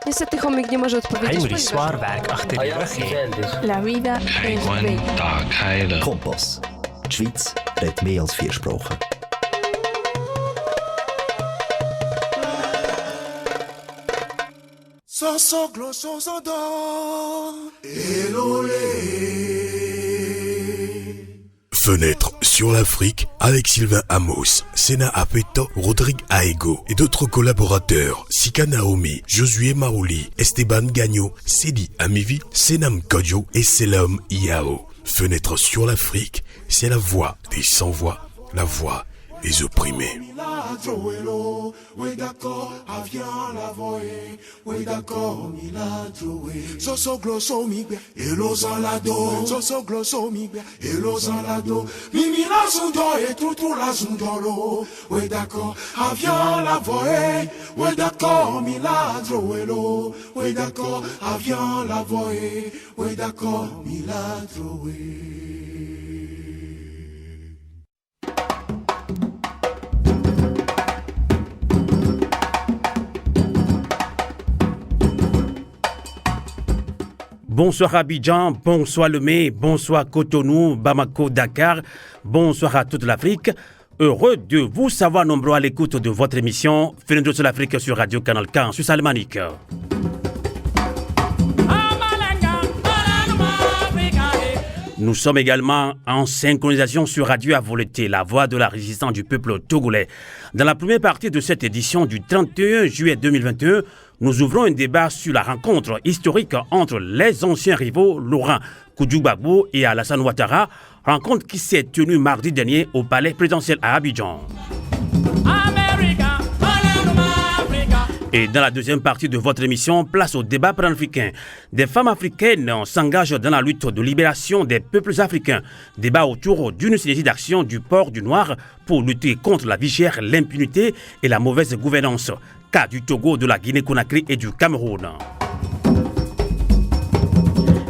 Niestety chomik nie może odpowiedzieć. Heinrich zwaarwerk achter die rug heeft. La vida es bella. Tag heilen. Kompass. Die Schweiz redet mehr als 4 Sprachen. Fenêtre sur l'Afrique avec Sylvain Amos, Sena Apeto, Rodrigue Aego et d'autres collaborateurs, Sika Naomi, Josué Maouli, Esteban Gagno, Sedi Amivi, Senam Kodjo et Selam Iao. Fenêtre sur l'Afrique, c'est la voix des sans-voix, la voix des opprimés. Bonsoir Abidjan, bonsoir Lomé, bonsoir Cotonou, Bamako, Dakar, bonsoir à toute l'Afrique. Heureux de vous savoir nombreux à l'écoute de votre émission Fenêtre sur l'Afrique sur Radio Canal K en Suisse alémanique. Nous sommes également en synchronisation sur Radio Avoleté, la voix de la résistance du peuple togolais. Dans la première partie de cette édition du 31 juillet 2021, nous ouvrons un débat sur la rencontre historique entre les anciens rivaux Laurent Koudjou-Gbagbo et Alassane Ouattara, rencontre qui s'est tenue mardi dernier au palais présidentiel à Abidjan. Et dans la deuxième partie de votre émission, place au débat panafricain. Des femmes africaines s'engagent dans la lutte de libération des peuples africains. Débat autour d'une synergie d'action du port du Noir pour lutter contre la vie chère, l'impunité et la mauvaise gouvernance. Cas du Togo, de la Guinée-Conakry et du Cameroun.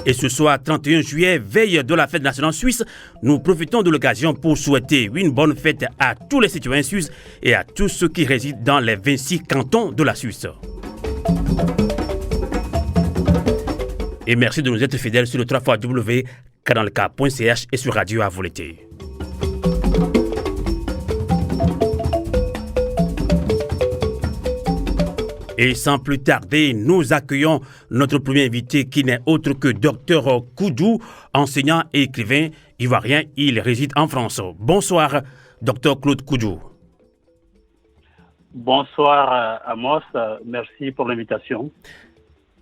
Et ce soir, 31 juillet, veille de la fête nationale suisse, nous profitons de l'occasion pour souhaiter une bonne fête à tous les citoyens suisses et à tous ceux qui résident dans les 26 cantons de la Suisse. Et merci de nous être fidèles sur le www.canalk.ch et sur Radio Avoleté. Et sans plus tarder, nous accueillons notre premier invité qui n'est autre que Dr Koudjou, enseignant et écrivain ivoirien. Il réside en France. Bonsoir, Dr Claude Koudjou. Bonsoir Amos, merci pour l'invitation.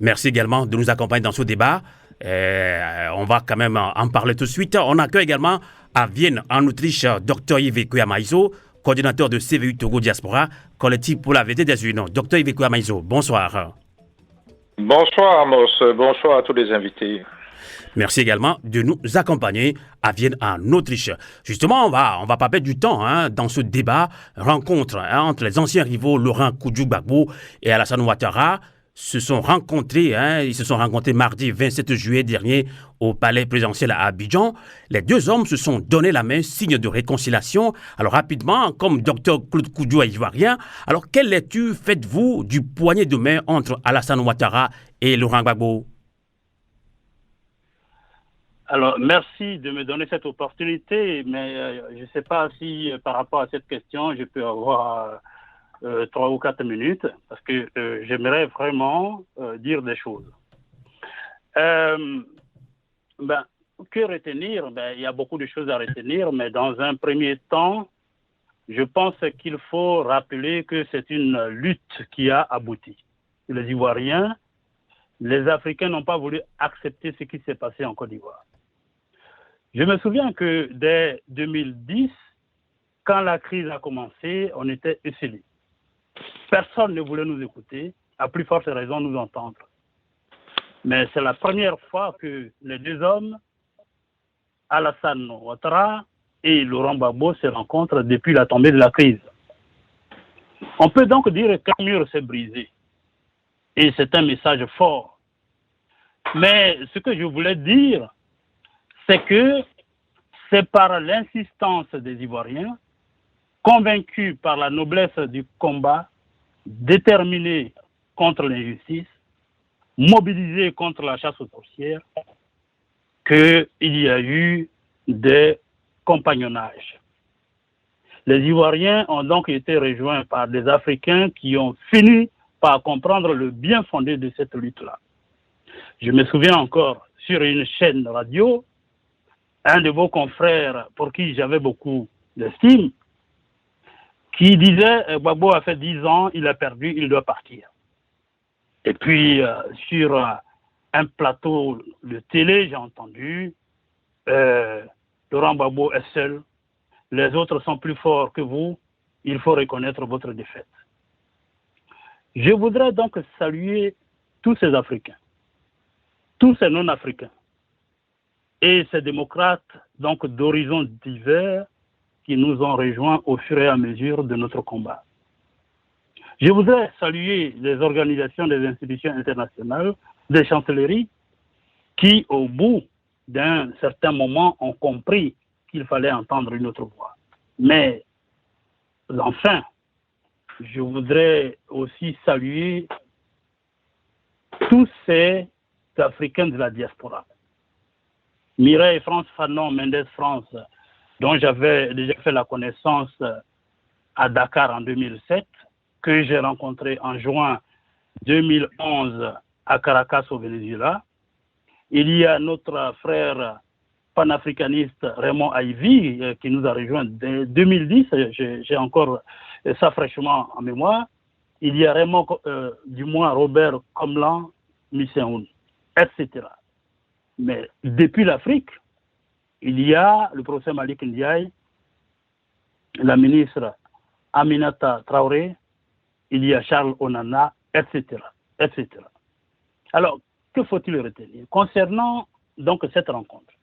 Merci également de nous accompagner dans ce débat. On va quand même en parler tout de suite. On accueille également à Vienne, en Autriche, Dr Yves Kouamaiso, coordinateur de CVU Togo Diaspora, collectif pour la vérité des urnes. Dr Yves Kouamaiso, bonsoir. Bonsoir Amos, bonsoir à tous les invités. Merci également de nous accompagner à Vienne, en Autriche. Justement, on va pas perdre du temps dans ce débat, rencontre entre les anciens rivaux Laurent Koudjou-Gbagbo et Alassane Ouattara. Ils se sont rencontrés mardi 27 juillet dernier au palais présidentiel à Abidjan. Les deux hommes se sont donné la main, signe de réconciliation. Alors rapidement, comme Dr Claude Koudjou ivoirien, alors quelle lecture faites-vous du poignet de main entre Alassane Ouattara et Laurent Gbagbo? Alors merci de me donner cette opportunité, mais je ne sais pas si par rapport à cette question, je peux avoir 3 ou 4 minutes, parce que j'aimerais vraiment dire des choses. Que retenir? Il y a beaucoup de choses à retenir, mais dans un premier temps, je pense qu'il faut rappeler que c'est une lutte qui a abouti. Les Ivoiriens, les Africains n'ont pas voulu accepter ce qui s'est passé en Côte d'Ivoire. Je me souviens que dès 2010, quand la crise a commencé, on était esselés. Personne ne voulait nous écouter, à plus forte raison nous entendre. Mais c'est la première fois que les deux hommes, Alassane Ouattara et Laurent Gbagbo, se rencontrent depuis la tombée de la crise. On peut donc dire qu'un mur s'est brisé. Et c'est un message fort. Mais ce que je voulais dire, c'est que c'est par l'insistance des Ivoiriens, convaincus par la noblesse du combat, déterminés contre l'injustice, mobilisés contre la chasse aux sorcières qu'il y a eu des compagnonnages. Les Ivoiriens ont donc été rejoints par des Africains qui ont fini par comprendre le bien fondé de cette lutte-là. Je me souviens encore, sur une chaîne radio, un de vos confrères, pour qui j'avais beaucoup d'estime, qui disait « Gbagbo a fait 10 ans, il a perdu, il doit partir ». Et puis, sur un plateau de télé, j'ai entendu Laurent Gbagbo est seul, les autres sont plus forts que vous, il faut reconnaître votre défaite. Je voudrais donc saluer tous ces Africains, tous ces non-Africains et ces démocrates donc d'horizons divers qui nous ont rejoints au fur et à mesure de notre combat. Je voudrais saluer les organisations des institutions internationales, des chancelleries, qui, au bout d'un certain moment, ont compris qu'il fallait entendre une autre voix. Mais, enfin, je voudrais aussi saluer tous ces Africains de la diaspora. Mireille France Fanon, Mendes France, dont j'avais déjà fait la connaissance à Dakar en 2007, que j'ai rencontré en juin 2011 à Caracas au Venezuela. Il y a notre frère panafricaniste Raymond Ivy qui nous a rejoints dès 2010, j'ai encore ça fraîchement en mémoire. Il y a Raymond, Robert Komlan, Misséoun, etc. Mais depuis l'Afrique, il y a le professeur Malik Ndiaye, la ministre Aminata Traoré, il y a Charles Onana, etc., etc. Alors, que faut-il retenir concernant donc cette rencontre?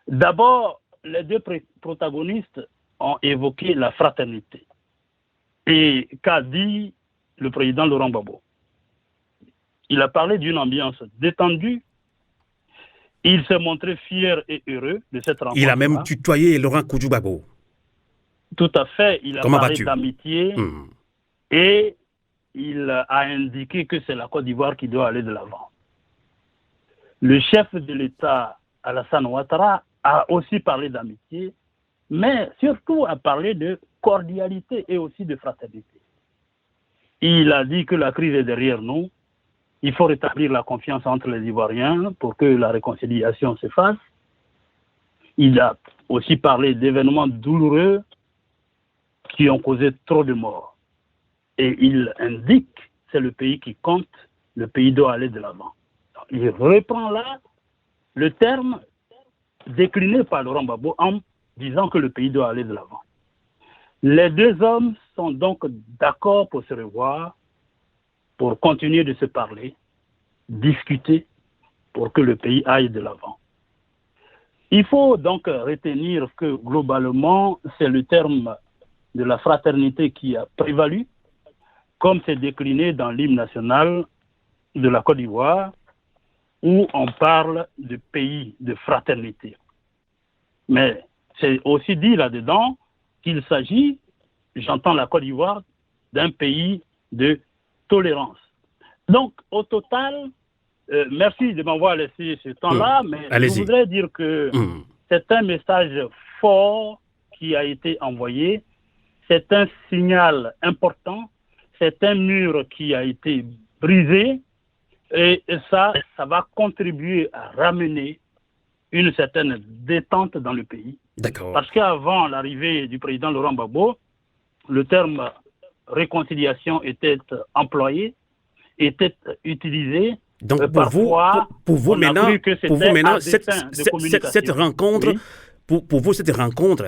D'abord, les deux protagonistes ont évoqué la fraternité. Et qu'a dit le président Laurent Gbagbo? Il a parlé d'une ambiance détendue. Il s'est montré fier et heureux de cette rencontre. Il a même tutoyé Laurent Gbagbo. Tout à fait. Il a parlé d'amitié et il a indiqué que c'est la Côte d'Ivoire qui doit aller de l'avant. Le chef de l'État, Alassane Ouattara, a aussi parlé d'amitié, mais surtout a parlé de cordialité et aussi de fraternité. Il a dit que la crise est derrière nous. Il faut rétablir la confiance entre les Ivoiriens pour que la réconciliation se fasse. Il a aussi parlé d'événements douloureux qui ont causé trop de morts. Et il indique que c'est le pays qui compte, le pays doit aller de l'avant. Il reprend là le terme décliné par Laurent Gbagbo en disant que le pays doit aller de l'avant. Les deux hommes sont donc d'accord pour se revoir, pour continuer de se parler, discuter, pour que le pays aille de l'avant. Il faut donc retenir que globalement, c'est le terme de la fraternité qui a prévalu, comme c'est décliné dans l'hymne national de la Côte d'Ivoire, où on parle de pays de fraternité. Mais c'est aussi dit là-dedans qu'il s'agit, j'entends la Côte d'Ivoire, d'un pays de tolérance. Donc, au total, merci de m'avoir laissé ce temps-là, mais je voudrais dire que c'est un message fort qui a été envoyé, c'est un signal important, c'est un mur qui a été brisé, et ça va contribuer à ramener une certaine détente dans le pays. D'accord. Parce qu'avant l'arrivée du président Laurent Gbagbo, le terme réconciliation était employé, était utilisé. Donc pour vous maintenant, cette rencontre, oui. pour vous cette rencontre,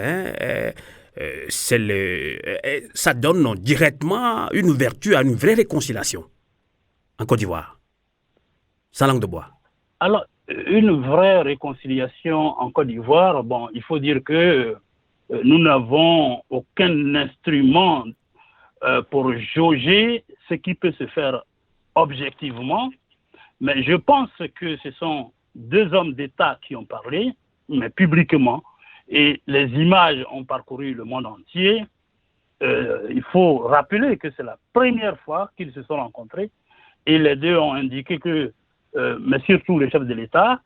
ça donne directement une ouverture à une vraie réconciliation en Côte d'Ivoire, sans langue de bois. Alors, une vraie réconciliation en Côte d'Ivoire, bon, il faut dire que nous n'avons aucun instrument pour jauger ce qui peut se faire objectivement, mais je pense que ce sont deux hommes d'État qui ont parlé, mais publiquement, et les images ont parcouru le monde entier. Il faut rappeler que c'est la première fois qu'ils se sont rencontrés et les deux ont indiqué que, mais surtout le chef de l'État,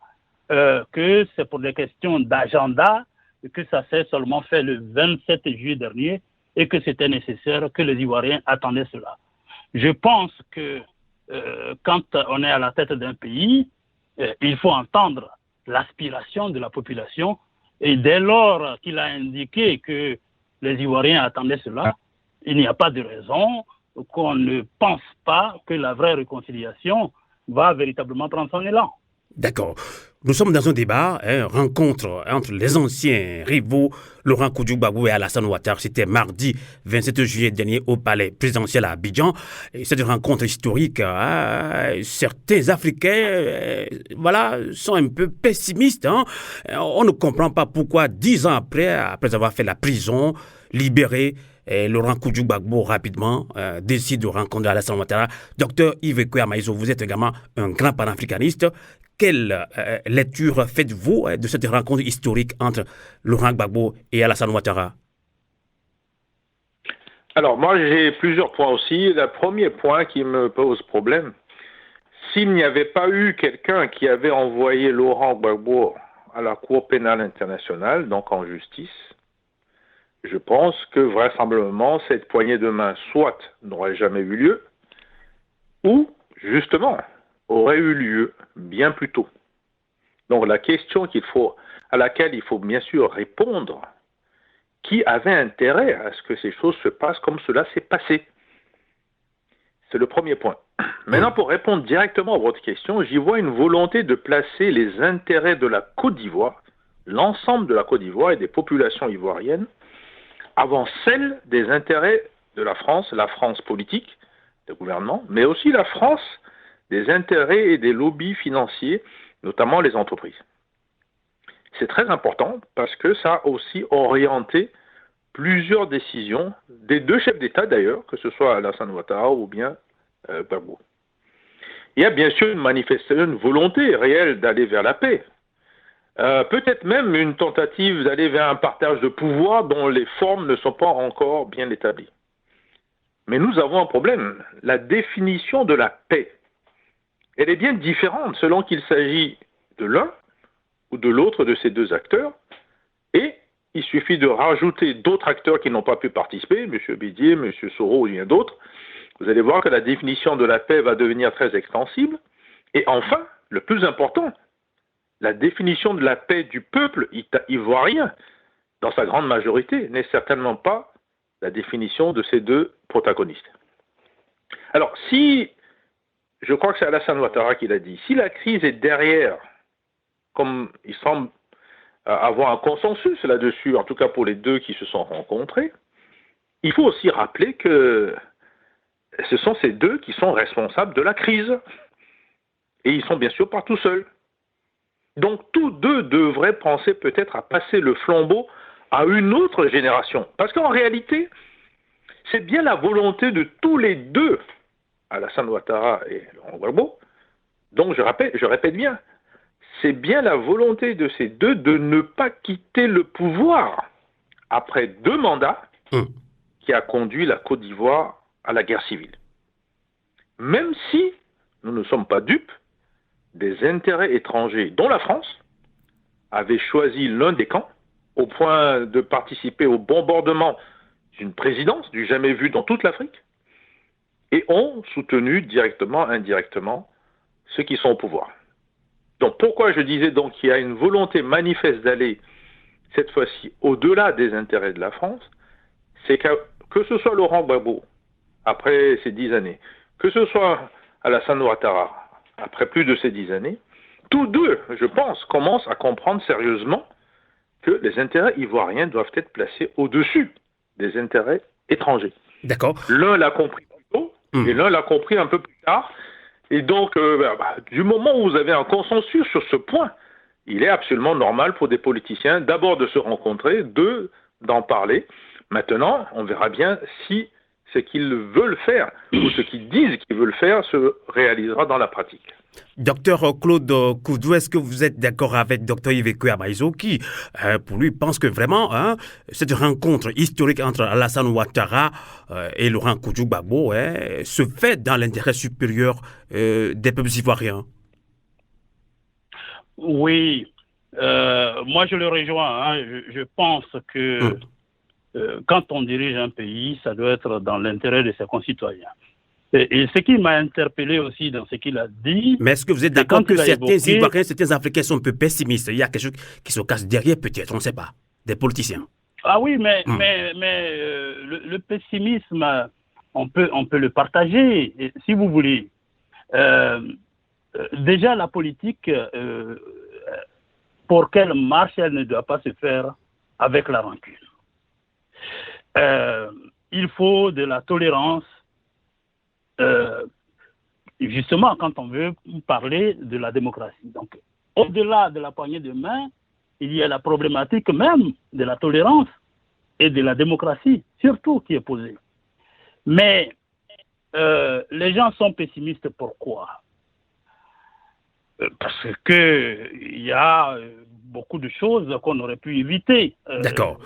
que c'est pour des questions d'agenda et que ça s'est seulement fait le 27 juillet dernier et que c'était nécessaire, que les Ivoiriens attendaient cela. Je pense que quand on est à la tête d'un pays, il faut entendre l'aspiration de la population et dès lors qu'il a indiqué que les Ivoiriens attendaient cela, il n'y a pas de raison qu'on ne pense pas que la vraie réconciliation va véritablement prendre son élan. D'accord. Nous sommes dans un débat, rencontre entre les anciens rivaux Laurent Koudou-Gbagbo et Alassane Ouattara. C'était mardi 27 juillet dernier au palais présidentiel à Abidjan. Et cette rencontre historique, certains Africains sont un peu pessimistes. On ne comprend pas pourquoi 10 ans après avoir fait la prison, libéré, Laurent Koudou-Gbagbo rapidement décide de rencontrer Alassane Ouattara. Docteur Yves Kouya-Maïso, vous êtes également un grand panafricaniste. Quelle lecture faites-vous de cette rencontre historique entre Laurent Gbagbo et Alassane Ouattara? Alors, moi, j'ai plusieurs points aussi. Le premier point qui me pose problème, s'il n'y avait pas eu quelqu'un qui avait envoyé Laurent Gbagbo à la Cour pénale internationale, donc en justice, je pense que vraisemblablement, cette poignée de main soit n'aurait jamais eu lieu, ou, justement, aurait eu lieu bien plus tôt. Donc la question à laquelle il faut bien sûr répondre, qui avait intérêt à ce que ces choses se passent comme cela s'est passé? C'est le premier point. Maintenant, pour répondre directement à votre question, j'y vois une volonté de placer les intérêts de la Côte d'Ivoire, l'ensemble de la Côte d'Ivoire et des populations ivoiriennes, avant celle des intérêts de la France politique, le gouvernement, mais aussi la France des intérêts et des lobbies financiers, notamment les entreprises. C'est très important parce que ça a aussi orienté plusieurs décisions des deux chefs d'État d'ailleurs, que ce soit Alassane Ouattara ou bien Gbagbo. Il y a bien sûr une volonté réelle d'aller vers la paix. Peut-être même une tentative d'aller vers un partage de pouvoir dont les formes ne sont pas encore bien établies. Mais nous avons un problème. La définition de la paix, elle est bien différente selon qu'il s'agit de l'un ou de l'autre de ces deux acteurs. Et il suffit de rajouter d'autres acteurs qui n'ont pas pu participer, M. Bédier, M. Soro ou bien d'autres. Vous allez voir que la définition de la paix va devenir très extensible. Et enfin, le plus important, la définition de la paix du peuple ivoirien, dans sa grande majorité, n'est certainement pas la définition de ces deux protagonistes. Alors, je crois que c'est Alassane Ouattara qui l'a dit, si la crise est derrière, comme il semble avoir un consensus là-dessus, en tout cas pour les deux qui se sont rencontrés, il faut aussi rappeler que ce sont ces deux qui sont responsables de la crise. Et ils sont bien sûr pas tout seuls. Donc tous deux devraient penser peut-être à passer le flambeau à une autre génération. Parce qu'en réalité, c'est bien la volonté de tous les deux, Alassane Ouattara et Laurent Gbagbo, donc je répète bien, c'est bien la volonté de ces deux de ne pas quitter le pouvoir après 2 mandats qui a conduit la Côte d'Ivoire à la guerre civile. Même si nous ne sommes pas dupes, des intérêts étrangers, dont la France, avait choisi l'un des camps, au point de participer au bombardement d'une présidence du jamais vu dans toute l'Afrique, et ont soutenu directement, indirectement, ceux qui sont au pouvoir. Donc pourquoi je disais donc qu'il y a une volonté manifeste d'aller, cette fois-ci, au-delà des intérêts de la France, c'est que ce soit Laurent Gbagbo, après ces 10 années, que ce soit Alassane Ouattara, après plus de ces 10 années, tous deux, je pense, commencent à comprendre sérieusement que les intérêts ivoiriens doivent être placés au-dessus des intérêts étrangers. D'accord. L'un l'a compris plus tôt, et l'un l'a compris un peu plus tard. Et donc, du moment où vous avez un consensus sur ce point, il est absolument normal pour des politiciens, d'abord de se rencontrer, d'en parler. Maintenant, on verra bien si ce qu'ils veulent faire ou ce qu'ils disent qu'ils veulent faire se réalisera dans la pratique. Docteur Claude Koudou, est-ce que vous êtes d'accord avec Docteur Iveco Amaïso qui, pour lui, pense que vraiment cette rencontre historique entre Alassane Ouattara et Laurent Koudou-Gbagbo se fait dans l'intérêt supérieur des peuples ivoiriens? Oui, moi je le rejoins. Je pense que quand on dirige un pays, ça doit être dans l'intérêt de ses concitoyens. Et ce qui m'a interpellé aussi dans ce qu'il a dit... Mais est-ce que vous êtes d'accord que certains Ivoiriens, certains Africains sont un peu pessimistes? Il y a quelque chose qui se cache derrière peut-être, on ne sait pas, des politiciens. Ah oui, mais le pessimisme, on peut le partager, si vous voulez. Déjà, la politique, pour qu'elle marche, elle ne doit pas se faire avec la rancune. Il faut de la tolérance, justement quand on veut parler de la démocratie. Donc, au-delà de la poignée de main, il y a la problématique même de la tolérance et de la démocratie, surtout qui est posée. Mais les gens sont pessimistes, pourquoi? Parce qu'il y a beaucoup de choses qu'on aurait pu éviter. D'accord.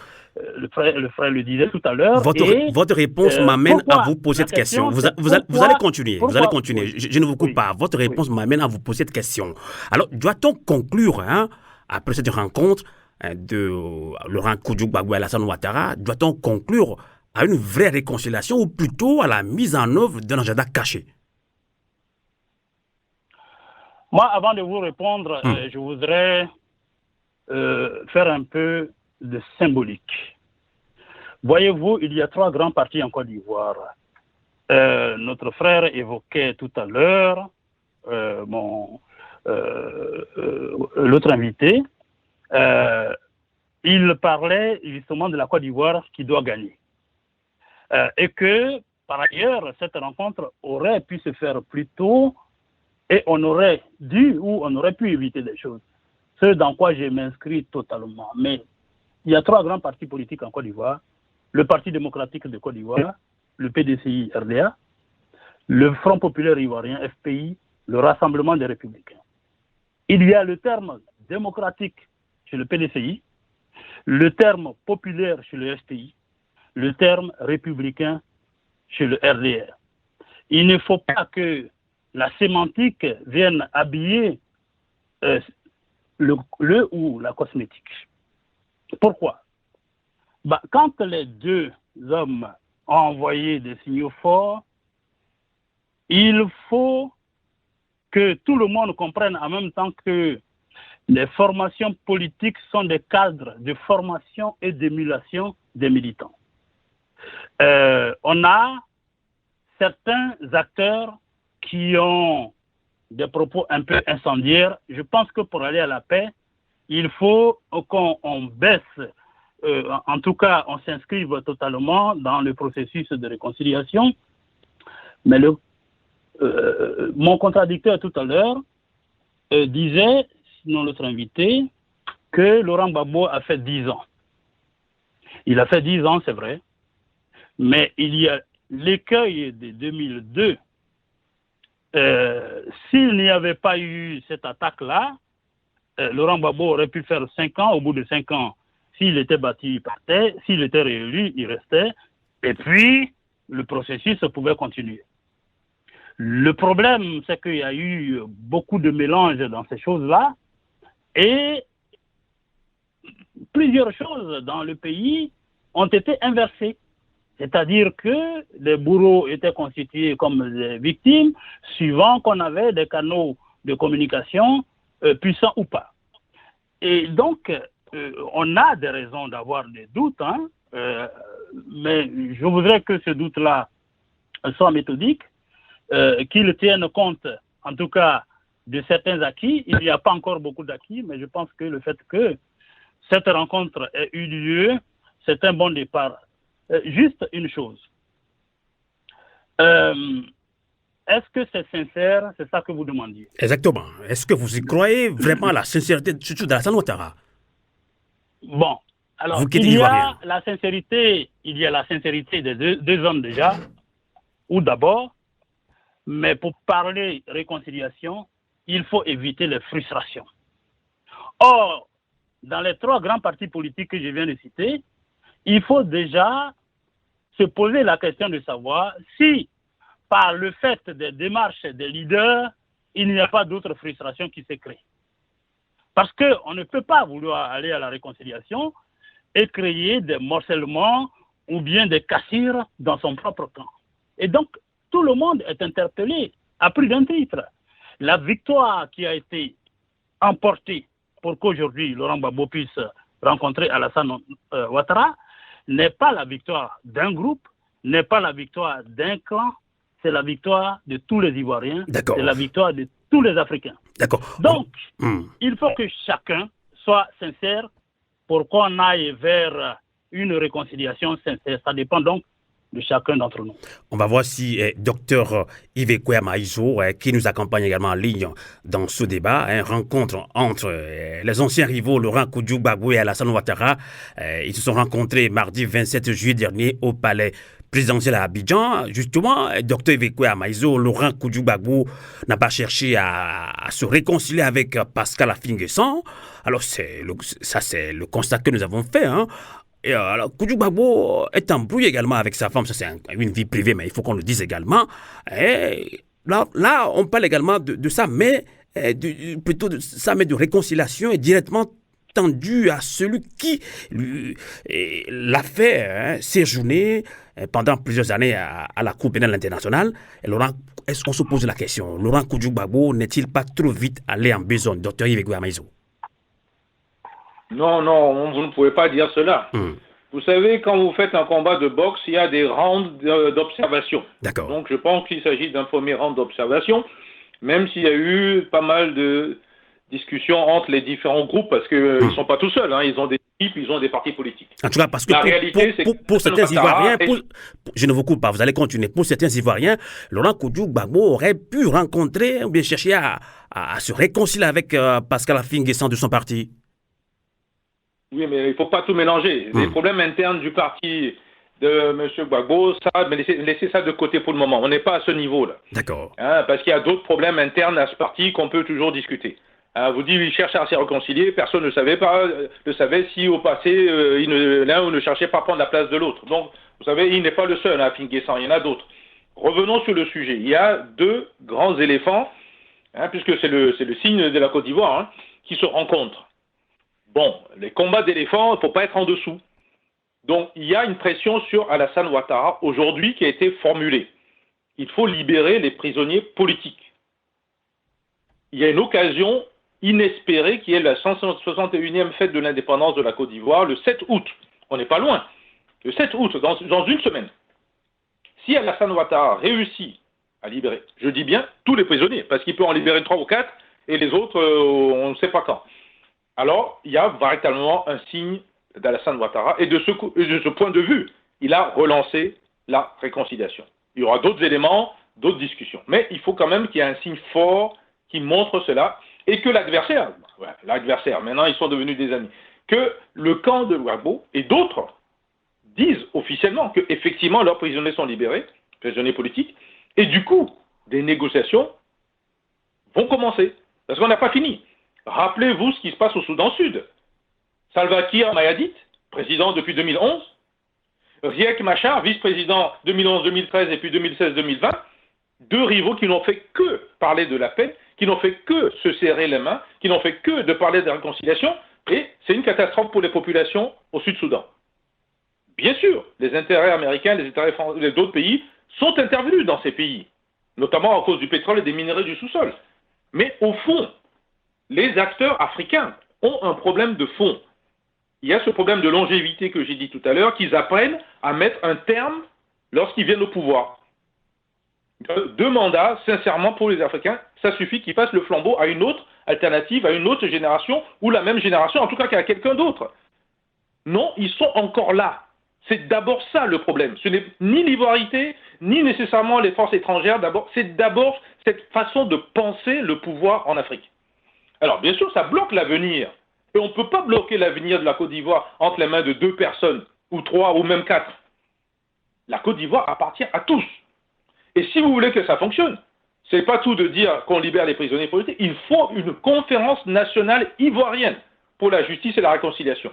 Le frère le disait tout à l'heure. Votre réponse m'amène à vous poser cette question. Vous allez continuer. Vous allez continuer. Je ne vous coupe pas. Votre réponse m'amène à vous poser cette question. Alors, doit-on conclure, après cette rencontre de Laurent Koudou-Gbagbo et Alassane Ouattara, doit-on conclure à une vraie réconciliation ou plutôt à la mise en œuvre d'un agenda caché? Moi, avant de vous répondre, je voudrais faire un peu de symbolique. Voyez-vous, il y a 3 grands partis en Côte d'Ivoire. Notre frère évoquait tout à l'heure l'autre invité. Il parlait justement de la Côte d'Ivoire qui doit gagner. Et que, par ailleurs, cette rencontre aurait pu se faire plus tôt et on aurait dû ou on aurait pu éviter des choses. Ce dans quoi je m'inscris totalement. Mais il y a 3 grands partis politiques en Côte d'Ivoire. Le Parti démocratique de Côte d'Ivoire, le PDCI RDA, le Front populaire ivoirien FPI, le Rassemblement des républicains. Il y a le terme démocratique chez le PDCI, le terme populaire chez le FPI, le terme républicain chez le RDR. Il ne faut pas que la sémantique vienne habiller le ou la cosmétique. Pourquoi? Quand les 2 hommes ont envoyé des signaux forts, il faut que tout le monde comprenne en même temps que les formations politiques sont des cadres de formation et d'émulation des militants. On a certains acteurs qui ont des propos un peu incendiaires. Je pense que pour aller à la paix, il faut qu'on baisse, en tout cas, on s'inscrive totalement dans le processus de réconciliation. Mais mon contradicteur tout à l'heure disait, sinon l'autre invité, que Laurent Gbagbo a fait 10 ans. Il a fait 10 ans, c'est vrai, mais il y a l'écueil de 2002. S'il n'y avait pas eu cette attaque-là, Laurent Gbagbo aurait pu faire 5 ans. Au bout de 5 ans, s'il était battu, il partait. S'il était réélu, il restait. Et puis, le processus pouvait continuer. Le problème, c'est qu'il y a eu beaucoup de mélange dans ces choses-là. Et plusieurs choses dans le pays ont été inversées. C'est-à-dire que les bourreaux étaient constitués comme des victimes, suivant qu'on avait des canaux de communication puissants ou pas. Et donc, on a des raisons d'avoir des doutes, mais je voudrais que ce doute-là soit méthodique, qu'il tienne compte, en tout cas, de certains acquis. Il n'y a pas encore beaucoup d'acquis, mais je pense que le fait que cette rencontre ait eu lieu, c'est un bon départ. Juste une chose. Est-ce que c'est sincère? C'est ça que vous demandiez. Exactement. Est-ce que vous y croyez vraiment à la sincérité, surtout d'Alassane Ouattara? Bon, alors il y a la sincérité des deux hommes déjà. ou d'abord, mais pour parler réconciliation, il faut éviter les frustrations. Or, dans les 3 grands partis politiques que je viens de citer, il faut déjà se poser la question de savoir si, par le fait des démarches des leaders, il n'y a pas d'autres frustrations qui se créent. Parce qu'on ne peut pas vouloir aller à la réconciliation et créer des morcellements ou bien des cassures dans son propre camp. Et donc, tout le monde est interpellé à plus d'un titre. La victoire qui a été emportée pour qu'aujourd'hui Laurent Gbagbo puisse rencontrer Alassane Ouattara n'est pas la victoire d'un groupe, n'est pas la victoire d'un clan, c'est la victoire de tous les Ivoiriens, c'est la victoire de tous les Africains. D'accord. Donc, il faut que chacun soit sincère pour qu'on aille vers une réconciliation sincère. Ça dépend donc de chacun d'entre nous. On va voir si Dr Yves Maïso, qui nous accompagne également en ligne dans ce débat, rencontre entre les anciens rivaux Laurent Gbagbo et Alassane Ouattara. Ils se sont rencontrés mardi 27 juillet dernier au palais présidentiel à Abidjan. Justement, Dr Yves Maïso, Laurent Gbagbo n'a pas cherché à se réconcilier avec Pascal Affi-N'Guessan. Alors, c'est le constat que nous avons fait. Et alors, Gbagbo est embrouillé également avec sa femme, ça c'est une vie privée, mais il faut qu'on le dise également. Et là, on parle également de ça, mais plutôt de ça, mais de réconciliation est directement tendue à celui qui l'a fait séjourner pendant plusieurs années à la Cour pénale internationale. Et Laurent, est-ce qu'on se pose la question, Laurent Gbagbo n'est-il pas trop vite allé en besogne, Dr Yves Maïso? Non, vous ne pouvez pas dire cela. Vous savez, quand vous faites un combat de boxe, il y a des rounds d'observation. D'accord. Donc, je pense qu'il s'agit d'un premier round d'observation, même s'il y a eu pas mal de discussions entre les différents groupes, parce qu'ils ne sont pas tout seuls. Ils ont des équipes, ils ont des partis politiques. En tout cas, parce que pour certains Ivoiriens, je ne vous coupe pas, vous allez continuer. Pour certains Ivoiriens, Laurent Gbagbo aurait pu rencontrer ou bien chercher à se réconcilier avec Pascal Affi-N'Guessan de son parti. Oui, mais il ne faut pas tout mélanger. Les problèmes internes du parti de M. Gbagbo, mais laissez ça de côté pour le moment. On n'est pas à ce niveau-là. D'accord. Parce qu'il y a d'autres problèmes internes à ce parti qu'on peut toujours discuter. Vous dites qu'il cherche à se réconcilier, personne ne savait si au passé, l'un ne cherchait pas à prendre la place de l'autre. Donc, vous savez, il n'est pas le seul, Affi-N'Guessan, il y en a d'autres. Revenons sur le sujet. Il y a 2 grands éléphants, puisque c'est le signe de la Côte d'Ivoire, qui se rencontrent. Bon, les combats d'éléphants, il ne faut pas être en dessous. Donc, il y a une pression sur Alassane Ouattara aujourd'hui qui a été formulée. Il faut libérer les prisonniers politiques. Il y a une occasion inespérée qui est la 161e fête de l'indépendance de la Côte d'Ivoire, le 7 août. On n'est pas loin. Le 7 août, dans une semaine. Si Alassane Ouattara réussit à libérer, je dis bien tous les prisonniers, parce qu'il peut en libérer 3 ou 4, et les autres, on ne sait pas quand. Alors, il y a véritablement un signe d'Alassane Ouattara, et de ce point de vue, il a relancé la réconciliation. Il y aura d'autres éléments, d'autres discussions. Mais il faut quand même qu'il y ait un signe fort qui montre cela, et que l'adversaire, maintenant ils sont devenus des amis, que le camp de Gbagbo et d'autres disent officiellement qu'effectivement leurs prisonniers sont libérés, prisonniers politiques, et du coup, des négociations vont commencer, parce qu'on n'a pas fini. Rappelez-vous ce qui se passe au Soudan Sud. Salva Kiir Mayardit, président depuis 2011, Riek Machar, vice-président 2011-2013 et puis 2016-2020, 2 rivaux qui n'ont fait que parler de la paix, qui n'ont fait que se serrer les mains, qui n'ont fait que de parler de réconciliation, et c'est une catastrophe pour les populations au Sud-Soudan. Bien sûr, les intérêts américains, les intérêts d'autres pays sont intervenus dans ces pays, notamment à cause du pétrole et des minerais du sous-sol. Mais au fond, les acteurs africains ont un problème de fond. Il y a ce problème de longévité que j'ai dit tout à l'heure, qu'ils apprennent à mettre un terme lorsqu'ils viennent au pouvoir. 2 mandats, sincèrement, pour les Africains, ça suffit qu'ils passent le flambeau à une autre alternative, à une autre génération, ou la même génération, en tout cas qu'à quelqu'un d'autre. Non, ils sont encore là. C'est d'abord ça le problème. Ce n'est ni l'ivoirité, ni nécessairement les forces étrangères. C'est d'abord cette façon de penser le pouvoir en Afrique. Alors, bien sûr, ça bloque l'avenir. Et on ne peut pas bloquer l'avenir de la Côte d'Ivoire entre les mains de 2 personnes, ou 3, ou même 4. La Côte d'Ivoire appartient à tous. Et si vous voulez que ça fonctionne, c'est pas tout de dire qu'on libère les prisonniers politiques, il faut une conférence nationale ivoirienne pour la justice et la réconciliation.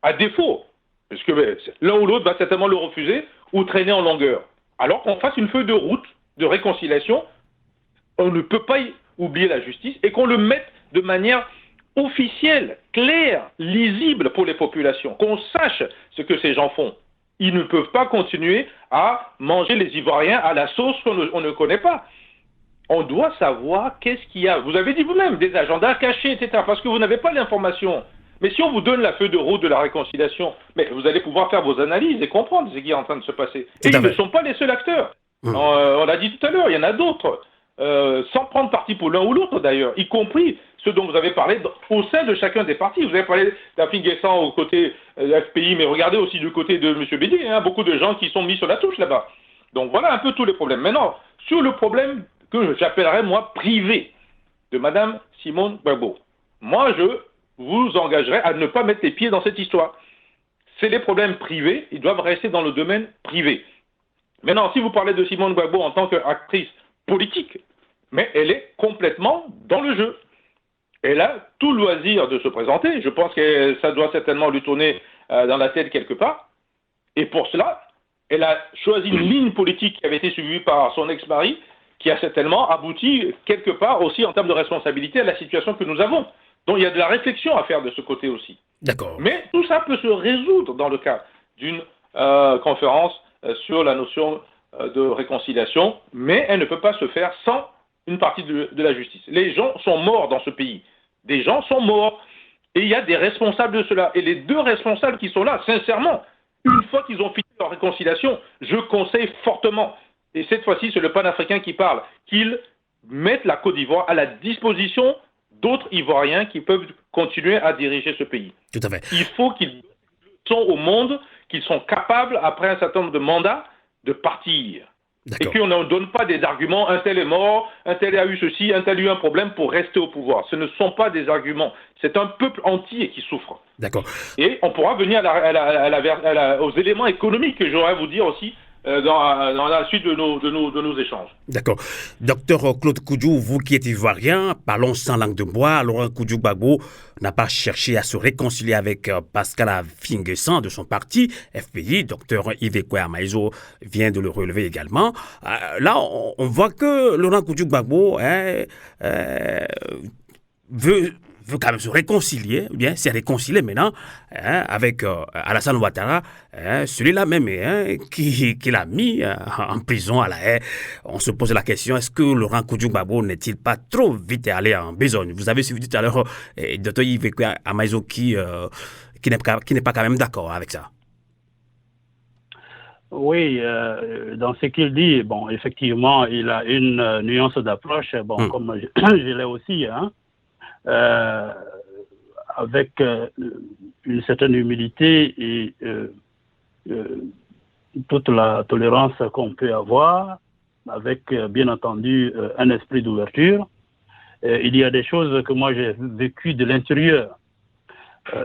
À défaut, parce que l'un ou l'autre va certainement le refuser ou traîner en longueur. Alors qu'on fasse une feuille de route de réconciliation, on ne peut pas oublier la justice et qu'on le mette de manière officielle, claire, lisible pour les populations, qu'on sache ce que ces gens font. Ils ne peuvent pas continuer à manger les Ivoiriens à la sauce qu'on ne connaît pas. On doit savoir qu'est-ce qu'il y a. Vous avez dit vous-même, des agendas cachés, etc., parce que vous n'avez pas l'information. Mais si on vous donne la feuille de route de la réconciliation, mais vous allez pouvoir faire vos analyses et comprendre ce qui est en train de se passer. Et ils ne sont pas les seuls acteurs. On l'a dit tout à l'heure, il y en a d'autres. Sans prendre parti pour l'un ou l'autre d'ailleurs, y compris ceux dont vous avez parlé au sein de chacun des partis. Vous avez parlé d'Afrique Guessant au côté de l'FPI, mais regardez aussi du côté de M. Bédier, beaucoup de gens qui sont mis sur la touche là-bas. Donc voilà un peu tous les problèmes. Maintenant, sur le problème que j'appellerais moi privé de Mme Simone Gbagbo, moi je vous engagerai à ne pas mettre les pieds dans cette histoire. C'est des problèmes privés, ils doivent rester dans le domaine privé. Maintenant, si vous parlez de Simone Gbagbo en tant qu'actrice politique, mais elle est complètement dans le jeu. Elle a tout loisir de se présenter. Je pense que ça doit certainement lui tourner dans la tête quelque part. Et pour cela, elle a choisi une ligne politique qui avait été suivie par son ex-mari, qui a certainement abouti quelque part aussi en termes de responsabilité à la situation que nous avons. Donc il y a de la réflexion à faire de ce côté aussi. D'accord. Mais tout ça peut se résoudre dans le cas d'une conférence sur la notion de réconciliation, mais elle ne peut pas se faire sans une partie de la justice. Les gens sont morts dans ce pays. Des gens sont morts. Et il y a des responsables de cela. Et les deux responsables qui sont là, sincèrement, une fois qu'ils ont fini leur réconciliation, je conseille fortement, et cette fois-ci c'est le panafricain qui parle, qu'ils mettent la Côte d'Ivoire à la disposition d'autres Ivoiriens qui peuvent continuer à diriger ce pays. Tout à fait. Il faut qu'ils sont au monde, qu'ils sont capables, après un certain nombre de mandats, de partir. Et qu'on ne donne pas des arguments, un tel est mort, un tel a eu ceci, un tel a eu un problème pour rester au pouvoir. Ce ne sont pas des arguments. C'est un peuple entier qui souffre. D'accord. Et on pourra venir aux éléments économiques que j'aurais à vous dire aussi dans la suite de nos échanges. D'accord. Docteur Claude Koudjou, vous qui êtes ivoirien, parlons sans langue de bois. Laurent Koudjou-Gbagbo n'a pas cherché à se réconcilier avec Pascal Affi-N'Guessan de son parti, FPI. Docteur Yves Kwame-Amaezo vient de le relever également. Là, on voit que Laurent Koudjou-Gbagbo veut quand même se réconcilier, ou bien s'est réconcilié maintenant avec Alassane Ouattara, celui-là même qui l'a mis en prison à La Haye. On se pose la question, est-ce que Laurent Koudjou-Gbagbo n'est-il pas trop vite allé en besogne? Vous avez suivi tout à l'heure Dr Yves Amaezo qui n'est pas quand même d'accord avec ça. Oui, dans ce qu'il dit, bon, effectivement, il a une nuance d'approche, comme je l'ai aussi, avec une certaine humilité et toute la tolérance qu'on peut avoir, avec bien entendu un esprit d'ouverture. Il y a des choses que moi j'ai vécues de l'intérieur.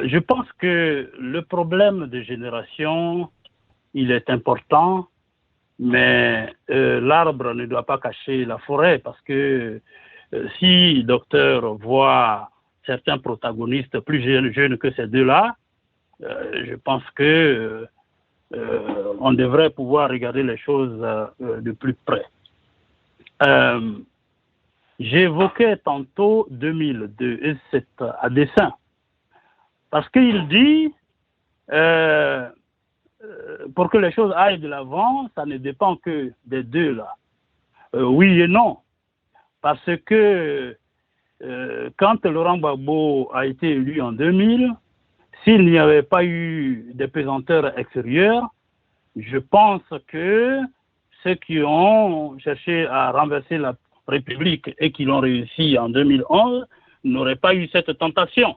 Je pense que le problème de génération, il est important, mais l'arbre ne doit pas cacher la forêt, parce que si le docteur voit certains protagonistes plus jeunes que ces deux-là, je pense que on devrait pouvoir regarder les choses de plus près. J'évoquais tantôt 2002, et c'est à dessein, parce qu'il dit pour que les choses aillent de l'avant, ça ne dépend que des deux-là. Oui et non. Parce que quand Laurent Gbagbo a été élu en 2000, s'il n'y avait pas eu des pesanteurs extérieurs, je pense que ceux qui ont cherché à renverser la République et qui l'ont réussi en 2011 n'auraient pas eu cette tentation.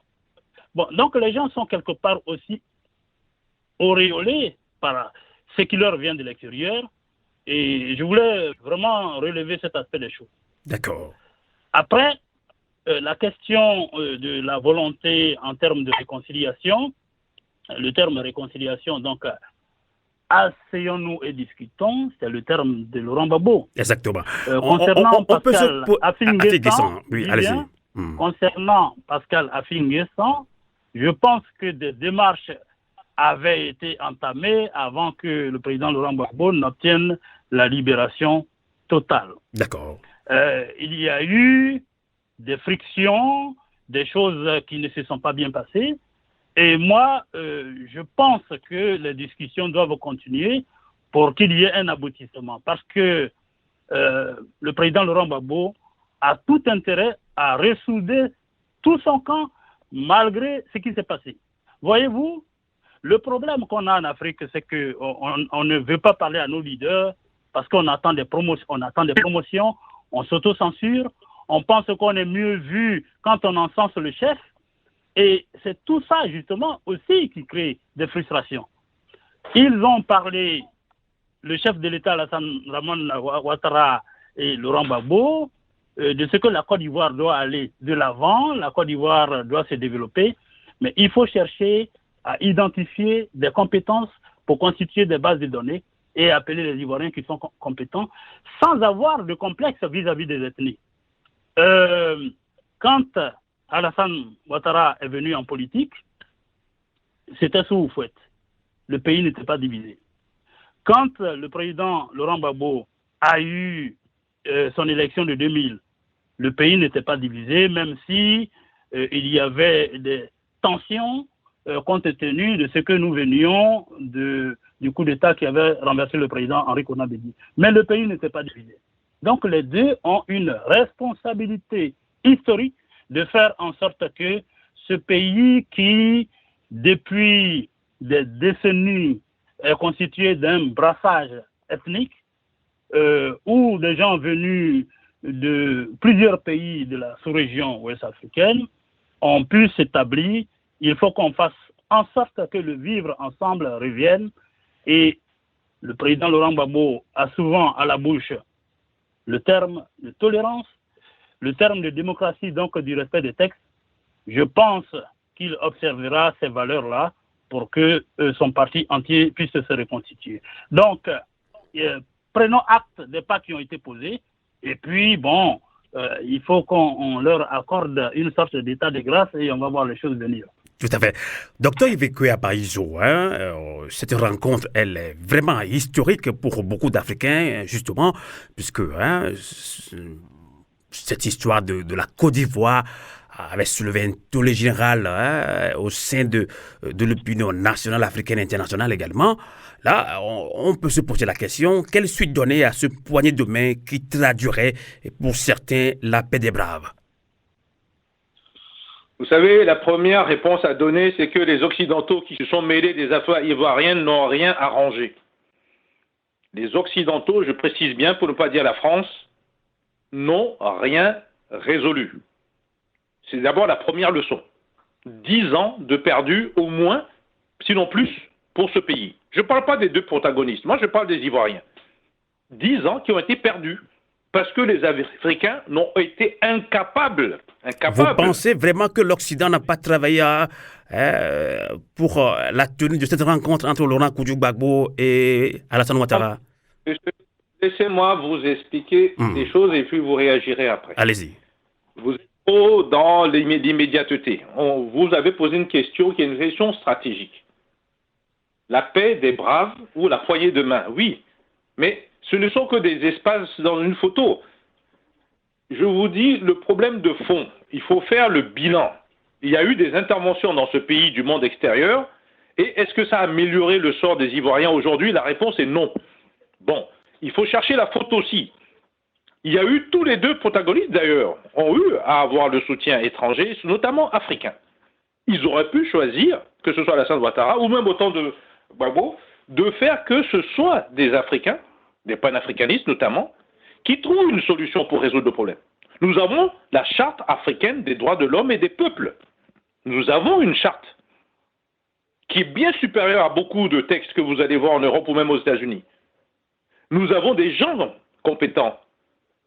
Bon, donc les gens sont quelque part aussi auréolés par ce qui leur vient de l'extérieur, et je voulais vraiment relever cet aspect des choses. D'accord. Après, la question de la volonté en termes de réconciliation, le terme réconciliation, donc, asseyons-nous et discutons, c'est le terme de Laurent Gbagbo. Exactement. Concernant Pascal Afin-N'Guessan, oui, allez-y. Concernant Pascal Afin-N'Guessan, je pense que des démarches avaient été entamées avant que le président Laurent Gbagbo n'obtienne la libération totale. D'accord. Il y a eu des frictions, des choses qui ne se sont pas bien passées. Et moi, je pense que les discussions doivent continuer pour qu'il y ait un aboutissement. Parce que le président Laurent Gbagbo a tout intérêt à ressouder tout son camp malgré ce qui s'est passé. Voyez-vous, le problème qu'on a en Afrique, c'est qu'on ne veut pas parler à nos leaders parce qu'on attend des promotions, on s'auto-censure, on pense qu'on est mieux vu quand on encense le chef. Et c'est tout ça, justement, aussi qui crée des frustrations. Ils ont parlé, le chef de l'État, Alassane Dramane Ouattara et Laurent Gbagbo, de ce que la Côte d'Ivoire doit aller de l'avant, la Côte d'Ivoire doit se développer, mais il faut chercher à identifier des compétences pour constituer des bases de données et appeler les Ivoiriens qui sont compétents sans avoir de complexe vis-à-vis des ethnies. Quand Alassane Ouattara est venu en politique, c'était sous Houphouët. Le pays n'était pas divisé. Quand le président Laurent Gbagbo a eu son élection de 2000, le pays n'était pas divisé, même si il y avait des tensions compte tenu de ce que nous venions du coup d'État qui avait renversé le président Henri Konan Bédié. Mais le pays n'était pas divisé. Donc les deux ont une responsabilité historique de faire en sorte que ce pays qui, depuis des décennies, est constitué d'un brassage ethnique, où des gens venus de plusieurs pays de la sous-région ouest africaine ont pu s'établir. Il faut qu'on fasse en sorte que le vivre ensemble revienne. Et le président Laurent Gbagbo a souvent à la bouche le terme de tolérance, le terme de démocratie, donc du respect des textes. Je pense qu'il observera ces valeurs-là pour que son parti entier puisse se reconstituer. Donc, prenons acte des pas qui ont été posés. Et puis, bon, il faut qu'on leur accorde une sorte d'état de grâce et on va voir les choses venir. Tout à fait. Docteur Ivekoe Apaizo, cette rencontre, elle est vraiment historique pour beaucoup d'Africains, justement, puisque cette histoire de la Côte d'Ivoire avait soulevé un tollé général au sein de l'opinion nationale, africaine et internationale également. Là, on peut se poser la question, quelle suite donner à ce poignet de main qui traduirait pour certains la paix des braves? Vous savez, la première réponse à donner, c'est que les Occidentaux qui se sont mêlés des affaires ivoiriennes n'ont rien arrangé. Les Occidentaux, je précise bien pour ne pas dire la France, n'ont rien résolu. C'est d'abord la première leçon. 10 ans de perdu au moins, sinon plus, pour ce pays. Je ne parle pas des deux protagonistes, moi je parle des Ivoiriens. 10 ans qui ont été perdus parce que les Africains n'ont été incapables. Vous pensez vraiment que l'Occident n'a pas travaillé pour la tenue de cette rencontre entre Laurent Gbagbo et Alassane Ouattara? Laissez-moi vous expliquer des choses et puis vous réagirez après. Allez-y. Vous êtes trop dans l'immédiateté. Vous avez posé une question qui est une question stratégique. La paix des braves ou la poignée de main, oui. Mais ce ne sont que des espaces dans une photo. Je vous dis, le problème de fond, il faut faire le bilan. Il y a eu des interventions dans ce pays du monde extérieur, et est-ce que ça a amélioré le sort des Ivoiriens aujourd'hui? La réponse est non. Bon, il faut chercher la faute aussi. Il y a eu, tous les deux protagonistes d'ailleurs, ont eu à avoir le soutien étranger, notamment africain. Ils auraient pu choisir, que ce soit Alassane Ouattara ou même au temps de Gbagbo, de faire que ce soit des Africains, des panafricanistes notamment, qui trouvent une solution pour résoudre le problème. Nous avons la charte africaine des droits de l'homme et des peuples. Nous avons une charte qui est bien supérieure à beaucoup de textes que vous allez voir en Europe ou même aux États-Unis. Nous avons des gens compétents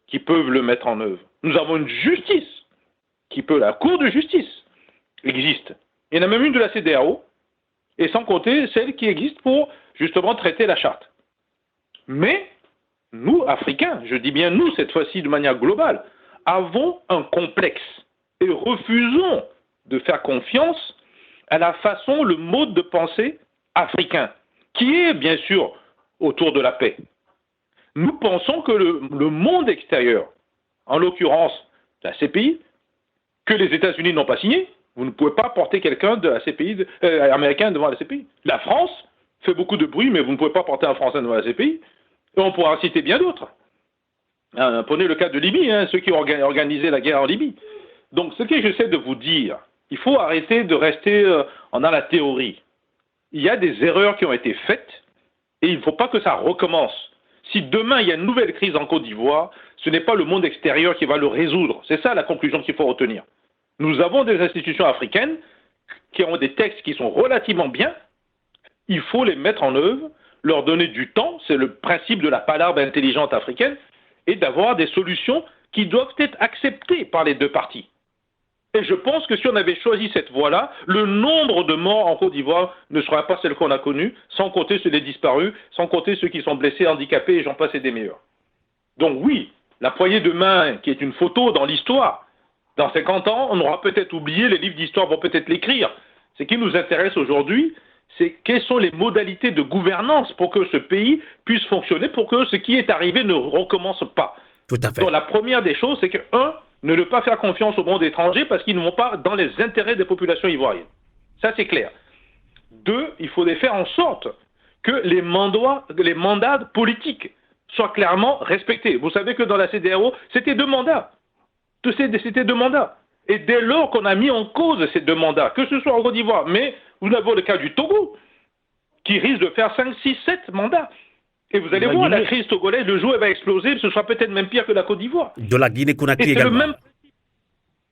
qui peuvent le mettre en œuvre. Nous avons une justice qui peut, la Cour de justice existe. Il y en a même une de la CEDEAO, et sans compter celle qui existe pour justement traiter la charte. Mais nous, Africains, je dis bien nous cette fois-ci de manière globale, avons un complexe et refusons de faire confiance à la façon, le mode de pensée africain, qui est bien sûr autour de la paix. Nous pensons que le monde extérieur, en l'occurrence la CPI, que les États-Unis n'ont pas signé, vous ne pouvez pas porter quelqu'un de la CPI, américain devant la CPI. La France fait beaucoup de bruit, mais vous ne pouvez pas porter un Français devant la CPI. Et on pourra en citer bien d'autres. Prenez le cas de Libye, ceux qui ont organisé la guerre en Libye. Donc ce que j'essaie de vous dire, il faut arrêter de rester dans la théorie. Il y a des erreurs qui ont été faites et il ne faut pas que ça recommence. Si demain il y a une nouvelle crise en Côte d'Ivoire, ce n'est pas le monde extérieur qui va le résoudre. C'est ça la conclusion qu'il faut retenir. Nous avons des institutions africaines qui ont des textes qui sont relativement bien. Il faut les mettre en œuvre, leur donner du temps, c'est le principe de la palabre intelligente africaine, et d'avoir des solutions qui doivent être acceptées par les deux parties. Et je pense que si on avait choisi cette voie-là, le nombre de morts en Côte d'Ivoire ne serait pas celle qu'on a connue, sans compter ceux des disparus, sans compter ceux qui sont blessés, handicapés, et j'en passe et des meilleurs. Donc oui, la poignée de main qui est une photo dans l'histoire, dans 50 ans, on aura peut-être oublié, les livres d'histoire vont peut-être l'écrire. Ce qui nous intéresse aujourd'hui, c'est quelles sont les modalités de gouvernance pour que ce pays puisse fonctionner, pour que ce qui est arrivé ne recommence pas. Tout à fait. Donc la première des choses, c'est que, ne pas faire confiance au monde étranger parce qu'ils ne vont pas dans les intérêts des populations ivoiriennes. Ça, c'est clair. 2, il faut faire en sorte que les mandats politiques soient clairement respectés. Vous savez que dans la CEDEAO, c'était 2 mandats. C'était 2 mandats. Et dès lors qu'on a mis en cause ces 2 mandats, que ce soit en Côte d'Ivoire, mais vous avez le cas du Togo, qui risque de faire 5, 6, 7 mandats. Et vous allez voir, la crise togolaise, le jour elle va exploser, ce sera peut-être même pire que la Côte d'Ivoire. De la Guinée-Conakry également.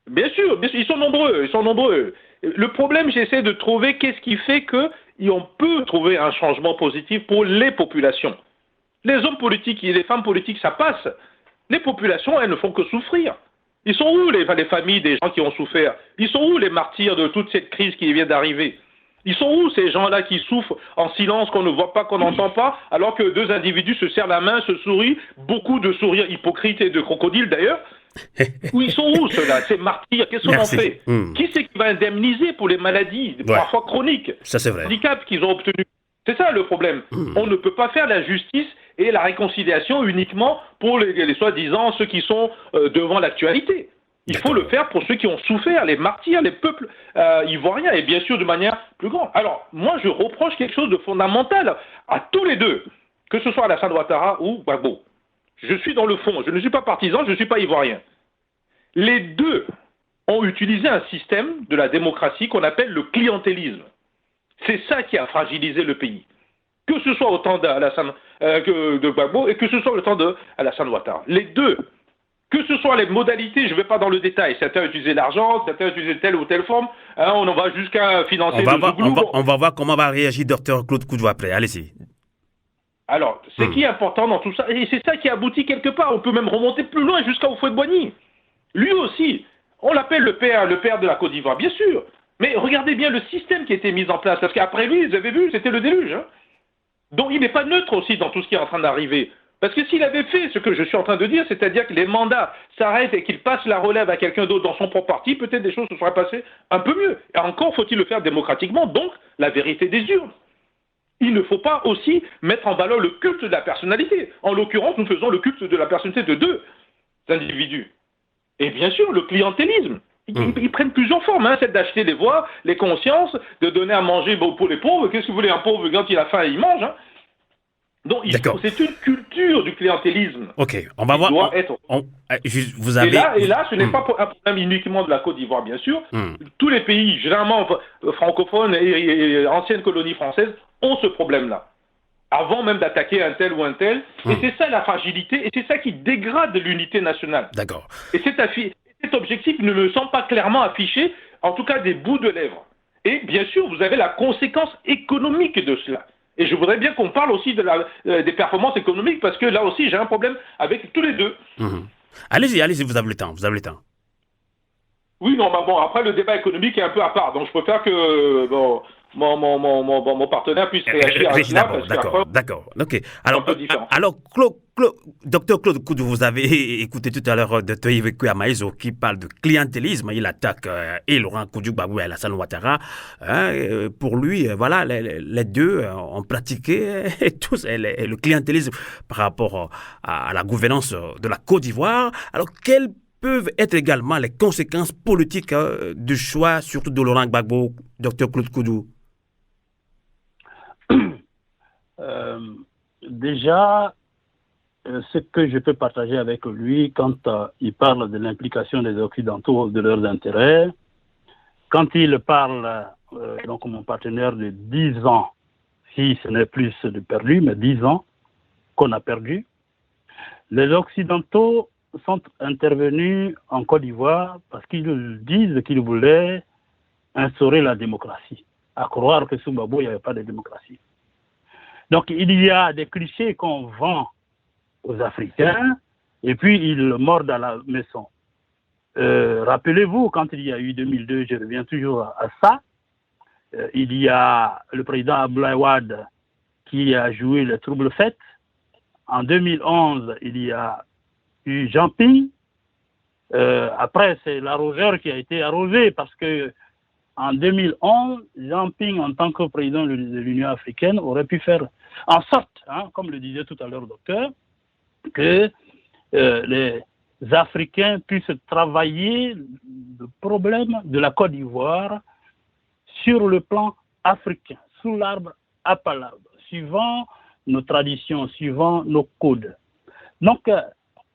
Bien sûr, ils sont nombreux. Le problème, j'essaie de trouver qu'est-ce qui fait qu'on peut trouver un changement positif pour les populations. Les hommes politiques et les femmes politiques, ça passe. Les populations, elles ne font que souffrir. Ils sont où les familles des gens qui ont souffert? Ils sont où les martyrs de toute cette crise qui vient d'arriver? Ils sont où ces gens-là qui souffrent en silence, qu'on ne voit pas, qu'on n'entend pas, alors que 2 individus se serrent la main, se sourient, beaucoup de sourires hypocrites et de crocodiles d'ailleurs? Où ils sont où ceux-là, ces martyrs? Qu'est-ce qu'on en fait? Qui c'est qui va indemniser pour les maladies, parfois chroniques, ça, c'est vrai. handicaps qu'ils ont obtenus? C'est ça le problème. On ne peut pas faire la justice et la réconciliation uniquement pour les soi-disant ceux qui sont devant l'actualité. Il faut le faire pour ceux qui ont souffert, les martyrs, les peuples ivoiriens, et bien sûr de manière plus grande. Alors, moi, je reproche quelque chose de fondamental à tous les deux, que ce soit Alassane Ouattara ou Gbagbo. Je suis dans le fond, je ne suis pas partisan, je ne suis pas ivoirien. Les deux ont utilisé un système de la démocratie qu'on appelle le clientélisme. C'est ça qui a fragilisé le pays. Que ce soit au temps de Gbagbo et que ce soit au temps d'Alassane Ouattara. Les deux. Que ce soit les modalités, je ne vais pas dans le détail. Certains utilisent l'argent, certains utilisent telle ou telle forme. On en va jusqu'à financer on va voir comment va réagir Dr Claude Koudou après. Allez-y. Alors, ce qui est important dans tout ça, et c'est ça qui aboutit quelque part. On peut même remonter plus loin jusqu'à Houphouët-Boigny. Lui aussi, on l'appelle le père de la Côte d'Ivoire, bien sûr. Mais regardez bien le système qui a été mis en place. Parce qu'après lui, vous avez vu, c'était le déluge. Donc il n'est pas neutre aussi dans tout ce qui est en train d'arriver. Parce que s'il avait fait ce que je suis en train de dire, c'est-à-dire que les mandats s'arrêtent et qu'il passe la relève à quelqu'un d'autre dans son propre parti, peut-être des choses se seraient passées un peu mieux. Et encore faut-il le faire démocratiquement, donc la vérité des urnes. Il ne faut pas aussi mettre en valeur le culte de la personnalité. En l'occurrence, nous faisons le culte de la personnalité de 2 individus. Et bien sûr, le clientélisme. Ils prennent plusieurs formes, c'est d'acheter les voix, les consciences, de donner à manger pour les pauvres. Qu'est-ce que vous voulez, un pauvre, quand il a faim, il mange. Donc, c'est une culture du clientélisme. Ok, on va voir. Vous avez... et là, ce n'est pas un problème uniquement de la Côte d'Ivoire, bien sûr. Tous les pays, généralement francophones et anciennes colonies françaises, ont ce problème-là. Avant même d'attaquer un tel ou un tel. Et c'est ça la fragilité, et c'est ça qui dégrade l'unité nationale. D'accord. Et cet objectif ne me semble pas clairement affiché, en tout cas des bouts de lèvres. Et bien sûr, vous avez la conséquence économique de cela. Et je voudrais bien qu'on parle aussi des performances économiques, parce que là aussi, j'ai un problème avec tous les deux. Allez-y, vous avez le temps. Oui, non, après, le débat économique est un peu à part, donc je préfère que mon partenaire puisse réagir à Régis cela. d'abord, Parce qu'après, d'accord. Ok. Alors, un peu différent. docteur Claude Koudou, vous avez écouté tout à l'heure Dr Yves Kouamaïso qui parle de clientélisme. Il attaque et Laurent Koudou-Gbagbo et Alassane Ouattara. Pour lui, voilà, les deux ont pratiqué tous le clientélisme par rapport à la gouvernance de la Côte d'Ivoire. Alors, quelles peuvent être également les conséquences politiques du choix, surtout de Laurent Gbagbo, Dr Claude Koudou? Déjà, ce que je peux partager avec lui quand il parle de l'implication des Occidentaux, de leurs intérêts, quand il parle, donc mon partenaire, de 10 ans, si ce n'est plus de perdu, mais 10 ans qu'on a perdu, les Occidentaux sont intervenus en Côte d'Ivoire parce qu'ils disent qu'ils voulaient instaurer la démocratie, à croire que sous Gbagbo, il n'y avait pas de démocratie. Donc, il y a des clichés qu'on vend aux Africains et puis ils mordent à la maison. Rappelez-vous, quand il y a eu 2002, je reviens toujours à ça, il y a le président Abdoulaye Wade qui a joué les troubles faits. En 2011, il y a eu Jean Ping. Après, c'est l'arroseur qui a été arrosé parce que en 2011, Jean Ping, en tant que président de l'Union africaine, aurait pu faire en sorte, comme le disait tout à l'heure le docteur, que les Africains puissent travailler le problème de la Côte d'Ivoire sur le plan africain, sous l'arbre à palabre, suivant nos traditions, suivant nos codes. Donc,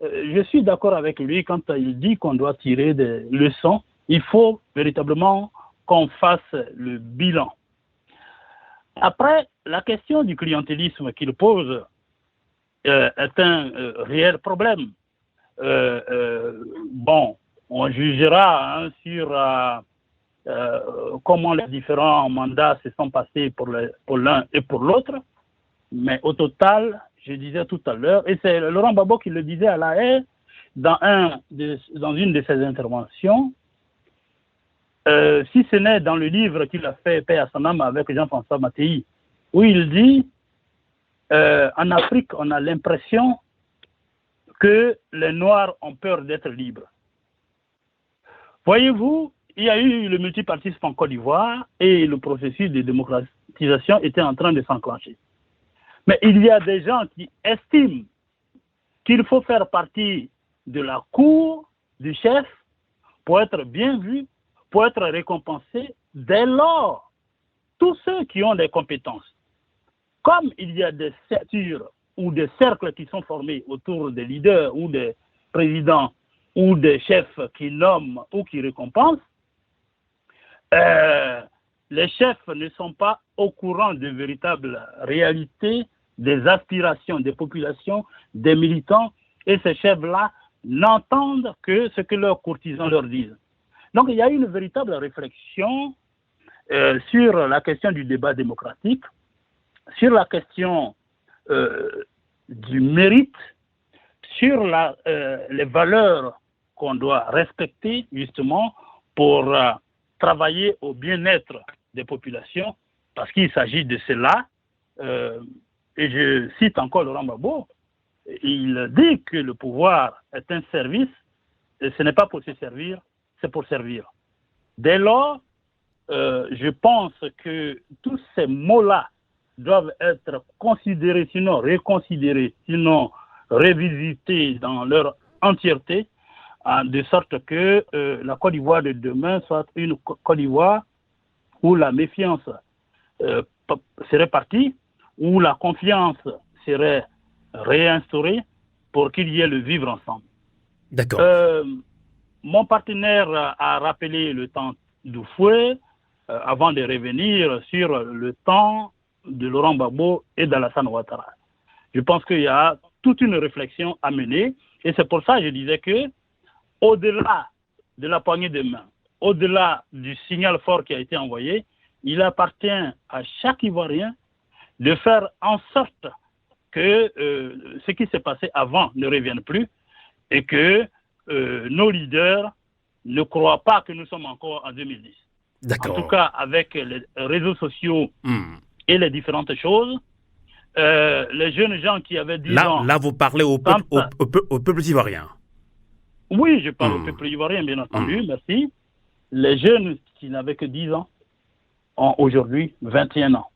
je suis d'accord avec lui quand il dit qu'on doit tirer des leçons. Il faut véritablement qu'on fasse le bilan. Après, la question du clientélisme qu'il pose est un réel problème. Bon, on jugera sur comment les différents mandats se sont passés pour l'un et pour l'autre, mais au total, je disais tout à l'heure, et c'est Laurent Gbagbo qui le disait à La Haye dans une de ses interventions, si ce n'est dans le livre qu'il a fait, Paix à son âme, avec Jean-François Mattei, où il dit en Afrique, on a l'impression que les Noirs ont peur d'être libres. Voyez-vous, il y a eu le multipartisme en Côte d'Ivoire et le processus de démocratisation était en train de s'enclencher. Mais il y a des gens qui estiment qu'il faut faire partie de la cour du chef pour être bien vu, pour être récompensé. Dès lors, tous ceux qui ont des compétences, comme il y a des ceintures ou des cercles qui sont formés autour des leaders ou des présidents ou des chefs qui nomment ou qui récompensent, les chefs ne sont pas au courant de véritables réalités des aspirations des populations, des militants, et ces chefs-là n'entendent que ce que leurs courtisans leur disent. Donc il y a une véritable réflexion sur la question du débat démocratique, sur la question du mérite, sur les valeurs qu'on doit respecter justement pour travailler au bien-être des populations, parce qu'il s'agit de cela. Et je cite encore Laurent Gbagbo, il dit que le pouvoir est un service, et ce n'est pas pour se servir, c'est pour servir. Dès lors, je pense que tous ces mots-là doivent être considérés, sinon reconsidérés, sinon revisités dans leur entièreté, de sorte que la Côte d'Ivoire de demain soit une Côte d'Ivoire où la méfiance serait partie, où la confiance serait réinstaurée pour qu'il y ait le vivre ensemble. D'accord. Mon partenaire a rappelé le temps d'Oufoué avant de revenir sur le temps de Laurent Gbagbo et d'Alassane Ouattara. Je pense qu'il y a toute une réflexion à mener et c'est pour ça que je disais que au-delà de la poignée de main, au-delà du signal fort qui a été envoyé, il appartient à chaque Ivoirien de faire en sorte que ce qui s'est passé avant ne revienne plus et que nos leaders ne croient pas que nous sommes encore en 2010. en tout cas avec les réseaux sociaux et les différentes choses, les jeunes gens qui avaient 10 ans... Là, vous parlez au peuple ivoirien. Oui, je parle au peuple ivoirien, bien entendu, merci. Les jeunes qui n'avaient que 10 ans ont aujourd'hui 21 ans.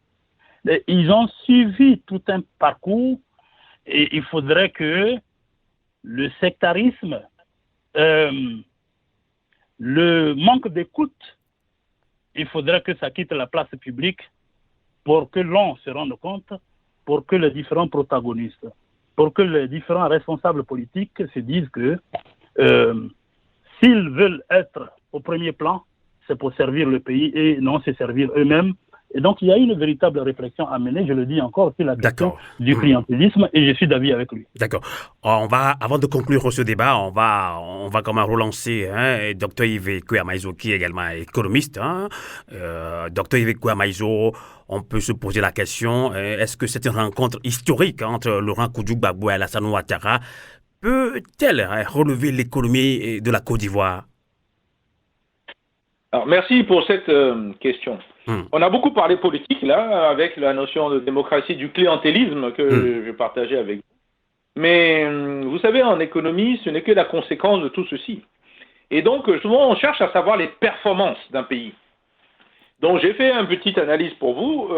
Et ils ont suivi tout un parcours et il faudrait que le sectarisme, le manque d'écoute, il faudrait que ça quitte la place publique pour que l'on se rende compte, pour que les différents protagonistes, pour que les différents responsables politiques se disent que s'ils veulent être au premier plan, c'est pour servir le pays et non se servir eux-mêmes. Et donc, il y a une véritable réflexion à mener, je le dis encore, sur la question du clientélisme, et je suis d'avis avec lui. D'accord. Avant de conclure ce débat, on va quand même relancer Dr Yves Kouamaizo, qui est également économiste. Dr Yves Kouamaizo, on peut se poser la question, est-ce que cette rencontre historique entre Laurent Koudou-Gbagbo et Alassane Ouattara peut-elle relever l'économie de la Côte d'Ivoire? Alors, merci pour cette question. On a beaucoup parlé politique, là, avec la notion de démocratie, du clientélisme que je partageais avec vous. Mais vous savez, en économie, ce n'est que la conséquence de tout ceci. Et donc, souvent, on cherche à savoir les performances d'un pays. Donc, j'ai fait une petite analyse pour vous,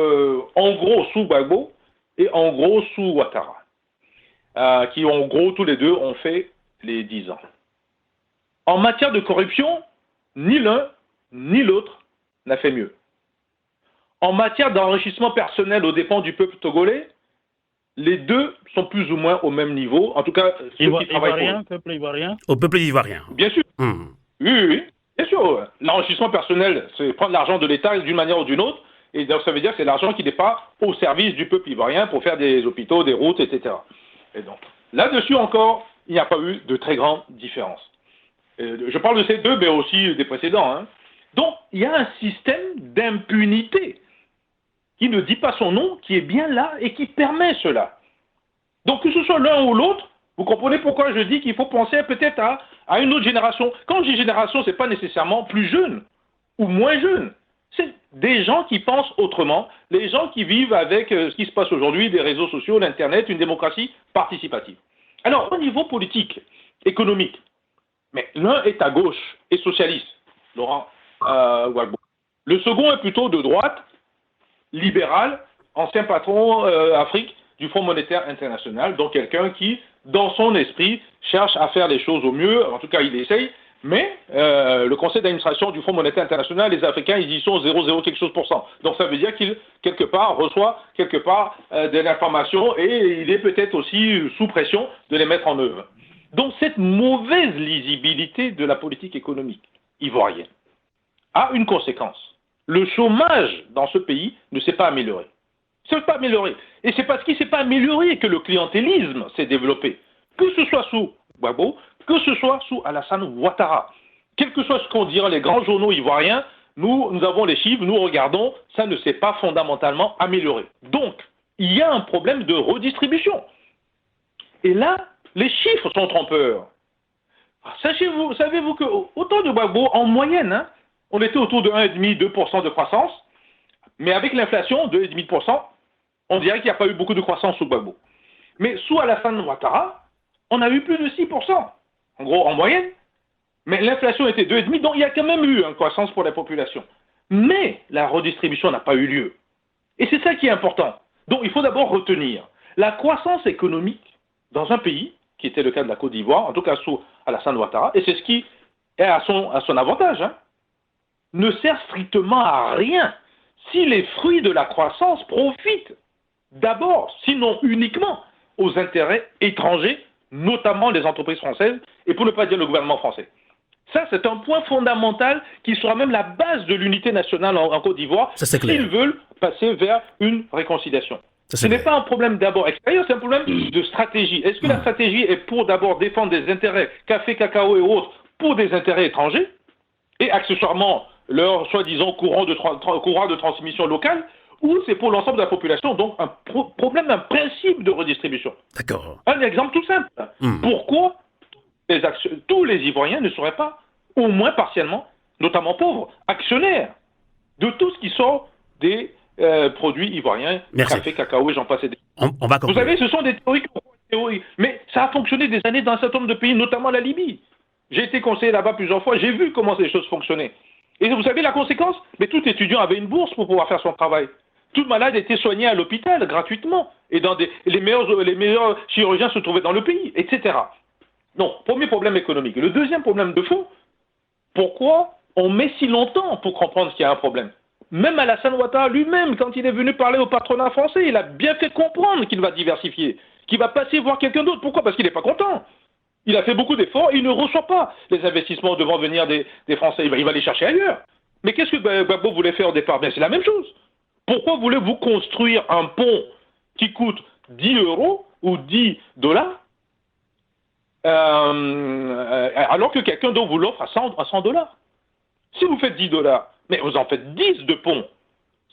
en gros sous Gbagbo et en gros sous Ouattara, qui en gros, tous les deux, ont fait les 10 ans. En matière de corruption, ni l'un ni l'autre n'a fait mieux. En matière d'enrichissement personnel aux dépens du peuple togolais, les deux sont plus ou moins au même niveau. En tout cas, ceux qui travaillent pour peuple ivoirien. Au peuple ivoirien. Bien sûr. Oui, bien sûr. L'enrichissement personnel, c'est prendre l'argent de l'État d'une manière ou d'une autre. Et donc, ça veut dire que c'est l'argent qui n'est pas au service du peuple ivoirien pour faire des hôpitaux, des routes, etc. Et donc, là-dessus encore, il n'y a pas eu de très grande différence. Je parle de ces deux, mais aussi des précédents. Donc, il y a un système d'impunité qui ne dit pas son nom, qui est bien là et qui permet cela. Donc, que ce soit l'un ou l'autre, vous comprenez pourquoi je dis qu'il faut penser peut-être à une autre génération. Quand je dis génération, ce n'est pas nécessairement plus jeune ou moins jeune. C'est des gens qui pensent autrement, les gens qui vivent avec ce qui se passe aujourd'hui, des réseaux sociaux, l'Internet, une démocratie participative. Alors, au niveau politique, économique, mais l'un est à gauche et socialiste, Laurent Gbagbo. Le second est plutôt de droite, libéral, ancien patron Afrique du Fonds monétaire international, donc quelqu'un qui, dans son esprit, cherche à faire les choses au mieux, en tout cas il essaye, mais le conseil d'administration du Fonds monétaire international, les Africains, ils y sont 0,0 quelque chose %. Donc ça veut dire qu'il, quelque part, reçoit quelque part de l'information et il est peut-être aussi sous pression de les mettre en œuvre. Donc cette mauvaise lisibilité de la politique économique ivoirienne a une conséquence. Le chômage dans ce pays ne s'est pas amélioré. Il ne s'est pas amélioré. Et c'est parce qu'il ne s'est pas amélioré que le clientélisme s'est développé. Que ce soit sous Gbagbo, que ce soit sous Alassane Ouattara. Quel que soit ce qu'on dira les grands journaux ivoiriens, nous avons les chiffres, nous regardons, ça ne s'est pas fondamentalement amélioré. Donc, il y a un problème de redistribution. Et là, les chiffres sont trompeurs. Savez-vous qu'au temps de Gbagbo, en moyenne, on était autour de 1,5-2% de croissance, mais avec l'inflation de 2,5%, on dirait qu'il n'y a pas eu beaucoup de croissance sous Gbagbo. Mais sous Alassane Ouattara, on a eu plus de 6%, en gros en moyenne, mais l'inflation était 2,5%, donc il y a quand même eu une croissance pour la population. Mais la redistribution n'a pas eu lieu. Et c'est ça qui est important. Donc il faut d'abord retenir la croissance économique dans un pays, qui était le cas de la Côte d'Ivoire, en tout cas sous Alassane Ouattara, et c'est ce qui est à son avantage, ne sert strictement à rien si les fruits de la croissance profitent d'abord, sinon uniquement, aux intérêts étrangers, notamment les entreprises françaises, et pour ne pas dire le gouvernement français. Ça, c'est un point fondamental qui sera même la base de l'unité nationale en Côte d'Ivoire, s'ils veulent passer vers une réconciliation. Ce n'est pas un problème d'abord extérieur, c'est un problème de stratégie. Est-ce que la stratégie est pour d'abord défendre des intérêts, café, cacao et autres, pour des intérêts étrangers, et accessoirement leur soi-disant courant de transmission locale, ou c'est pour l'ensemble de la population, donc un problème, un principe de redistribution. D'accord. Un exemple tout simple. Pourquoi tous les Ivoiriens ne seraient pas, au moins partiellement, notamment pauvres, actionnaires de tout ce qui sort des produits ivoiriens, Merci. café, cacao et j'en passe. On va Vous conclure. savez, ce sont des théories, mais ça a fonctionné des années dans un certain nombre de pays, notamment la Libye. J'ai été conseiller là-bas plusieurs fois, j'ai vu comment ces choses fonctionnaient. Et vous savez la conséquence? Mais tout étudiant avait une bourse pour pouvoir faire son travail. Tout malade était soigné à l'hôpital gratuitement. Et les meilleurs chirurgiens se trouvaient dans le pays, etc. Donc, premier problème économique. Le deuxième problème de fond, pourquoi on met si longtemps pour comprendre qu'il y a un problème? Même Alassane Ouattara lui-même, quand il est venu parler au patronat français, il a bien fait comprendre qu'il va diversifier, qu'il va passer voir quelqu'un d'autre. Pourquoi? Parce qu'il n'est pas content. Il a fait beaucoup d'efforts et il ne reçoit pas les investissements devant venir des Français. Il va les chercher ailleurs. Mais qu'est-ce que Gbagbo voulait faire au départ? Bien, c'est la même chose. Pourquoi voulez-vous construire un pont qui coûte 10 € ou 10 $, alors que quelqu'un d'autre vous l'offre à 100 $? Si vous faites 10 $, mais vous en faites 10 de ponts.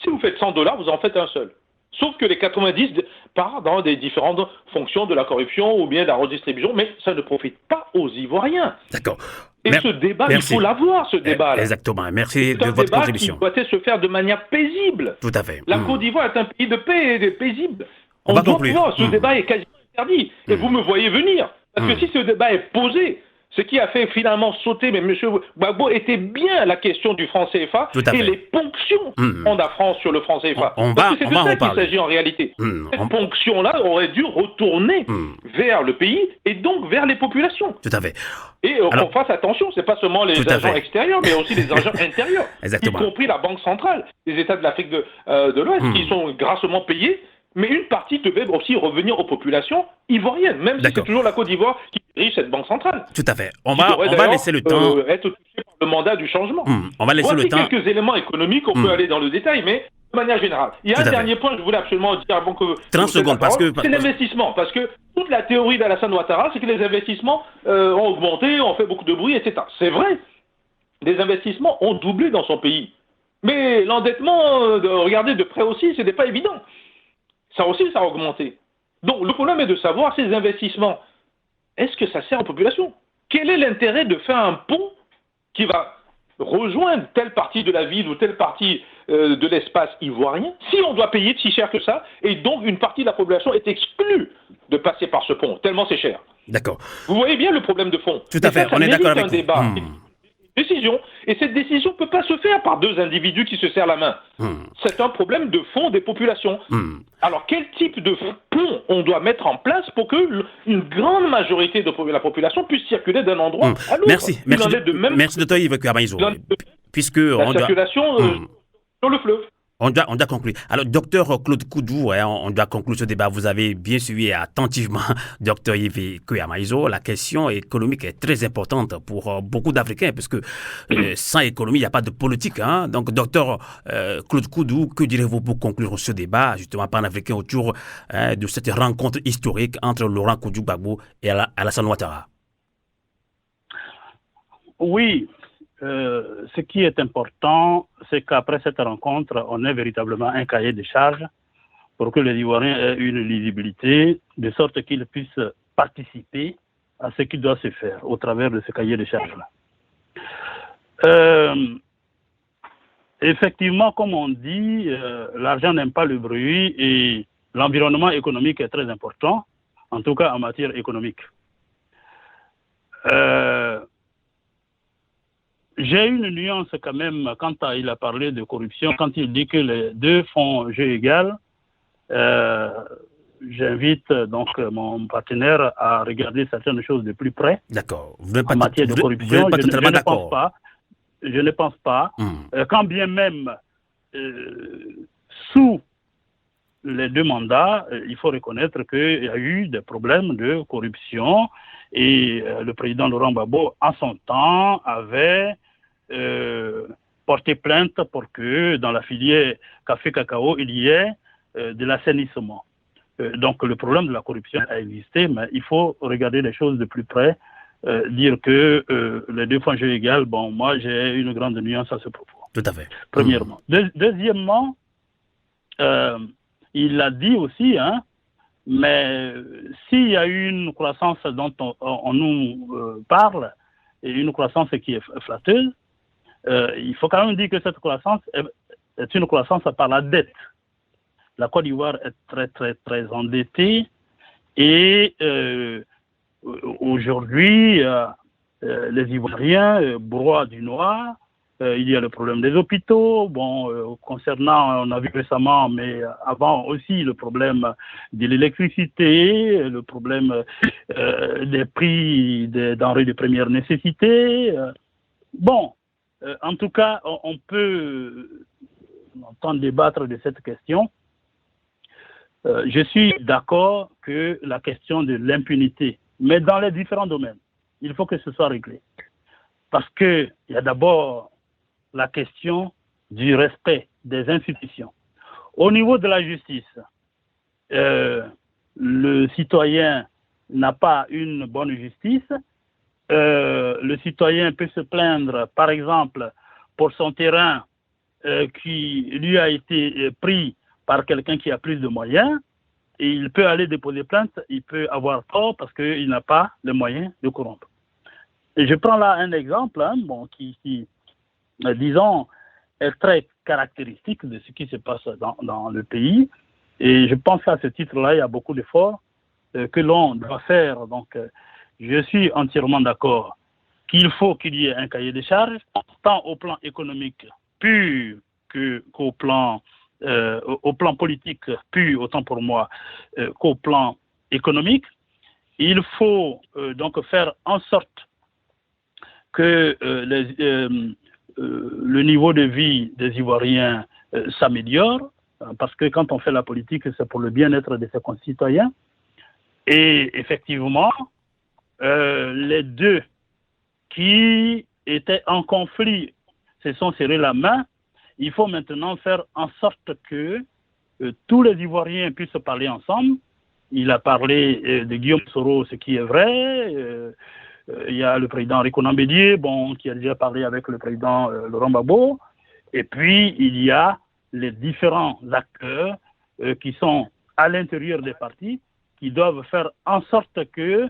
Si vous faites 100 $, vous en faites un seul. Sauf que les 90 partent dans des différentes fonctions de la corruption ou bien de la redistribution, mais ça ne profite pas aux Ivoiriens. D'accord. Et ce débat, merci. il faut l'avoir, ce débat-là. Exactement. Merci C'est de un votre débat contribution. qui doit se faire de manière paisible. Tout à fait. La Côte d'Ivoire est un pays de paix et de paisible. On On va doit conclure. pouvoir. Ce débat est quasiment interdit. Et vous me voyez venir. Parce que si ce débat est posé, ce qui a fait finalement sauter, mais M. Gbagbo était bien la question du franc CFA Tout à et fait. les ponctions de la France sur le franc CFA. On Parce va- que c'est on de va en ça qu'il parler. s'agit en réalité. Cette On- ponction-là aurait dû retourner vers le pays et donc vers les populations. Tout à fait. Et Alors- qu'on fasse attention, c'est pas seulement les Tout à agents fait. extérieurs, mais aussi les agents intérieurs, Exactement. y compris la Banque centrale, les États de l'Afrique de l'Ouest, qui sont grassement payés, mais une partie devait aussi revenir aux populations ivoiriennes, même si c'est D'accord. toujours la Côte d'Ivoire qui dirige cette Banque centrale. Tout à fait. On Qui va devrait d'ailleurs, laisser le temps. être touchée par le mandat du changement. On va laisser le Voici temps. quelques éléments économiques, on peut aller dans le détail, mais de manière générale. Il y a Tout un à fait. dernier point que je voulais absolument dire avant que... 30 secondes, parce que- C'est l'investissement, parce que toute la théorie d'Alassane Ouattara, c'est que les investissements ont augmenté, ont fait beaucoup de bruit, etc. C'est vrai. Les investissements ont doublé dans son pays. Mais l'endettement, regardez de près aussi, ce n'est pas évident. Ça aussi, ça a augmenté. Donc le problème est de savoir ces investissements, est-ce que ça sert aux populations? Quel est l'intérêt de faire un pont qui va rejoindre telle partie de la ville ou telle partie de l'espace ivoirien, si on doit payer si cher que ça, et donc une partie de la population est exclue de passer par ce pont, tellement c'est cher. D'accord. Vous voyez bien le problème de fond. Tout à Et fait, ça on est mérite d'accord avec un vous. débat, une décision, et cette décision ne peut pas se faire par deux individus qui se serrent la main. C'est un problème de fond des populations. Alors quel type de pont on doit mettre en place pour que une grande majorité de la population puisse circuler d'un endroit à l'autre? Merci. Il en est de même Merci de Yves Kouamaïso. Il en est de Puisque la on doit, circulation sur le fleuve. on doit conclure. Alors, docteur Claude Koudou, on doit conclure ce débat. Vous avez bien suivi attentivement docteur Yves Kouamaïso. La question économique est très importante pour beaucoup d'Africains, parce que sans économie, il n'y a pas de politique. Hein. Donc, docteur Claude Koudou, que direz-vous pour conclure ce débat, justement, panafricain, autour de cette rencontre historique entre Laurent Gbagbo et Alassane Ouattara? Oui, ce qui est important, c'est qu'après cette rencontre, on ait véritablement un cahier de charges pour que les Ivoiriens aient une lisibilité, de sorte qu'ils puissent participer à ce qui doit se faire au travers de ce cahier de charges-là. Effectivement, comme on dit, l'argent n'aime pas le bruit et l'environnement économique est très important, en tout cas en matière économique. J'ai une nuance quand même quand il a parlé de corruption, quand il dit que les deux font jeu égal. J'invite donc mon partenaire à regarder certaines choses de plus près. D'accord. Vous n'êtes En matière de corruption, vous n'êtes pas totalement d'accord. Je ne pense pas. Quand bien même, sous les deux mandats, il faut reconnaître qu'il y a eu des problèmes de corruption et le président Laurent Gbagbo, en son temps, avait porté plainte pour que dans la filière café-cacao, il y ait de l'assainissement. Donc le problème de la corruption a existé, mais il faut regarder les choses de plus près, dire que les deux font jeu égal. Bon, moi j'ai une grande nuance à ce propos. Tout à fait. Premièrement. Deuxièmement, il l'a dit aussi, hein, mais s'il y a eu une croissance dont on nous parle, et une croissance qui est flatteuse, il faut quand même dire que cette croissance c'est une croissance par la dette. La Côte d'Ivoire est très, très, très endettée et aujourd'hui, les Ivoiriens broient du noir. Il y a le problème des hôpitaux. Bon, concernant, on a vu récemment, mais avant aussi, le problème de l'électricité, le problème des prix des denrées de première nécessité. Bon, en tout cas, on peut entendre débattre de cette question. Je suis d'accord que la question de l'impunité, mais dans les différents domaines, il faut que ce soit réglé. Parce qu'il y a d'abord la question du respect des institutions. Au niveau de la justice, le citoyen n'a pas une bonne justice. Le citoyen peut se plaindre, par exemple, pour son terrain qui lui a été pris par quelqu'un qui a plus de moyens. Et il peut aller déposer plainte, il peut avoir tort parce qu'il n'a pas les moyens de corrompre. Et je prends là un exemple qui disons, est très caractéristique de ce qui se passe dans le pays. Et je pense qu'à ce titre-là, il y a beaucoup d'efforts que l'on doit faire. Donc, je suis entièrement d'accord qu'il faut qu'il y ait un cahier des charges, tant au plan économique pur qu'au plan, au plan politique pur, autant pour moi, qu'au plan économique. Il faut donc faire en sorte que le niveau de vie des Ivoiriens s'améliore, parce que quand on fait la politique, c'est pour le bien-être de ses concitoyens. Et effectivement, les deux qui étaient en conflit se sont serrés la main. Il faut maintenant faire en sorte que tous les Ivoiriens puissent parler ensemble. Il a parlé de Guillaume Soro, ce qui est vrai. Il y a le président Rico Nambédié, qui a déjà parlé avec le président Laurent Gbagbo. Et puis, il y a les différents acteurs qui sont à l'intérieur des partis, qui doivent faire en sorte que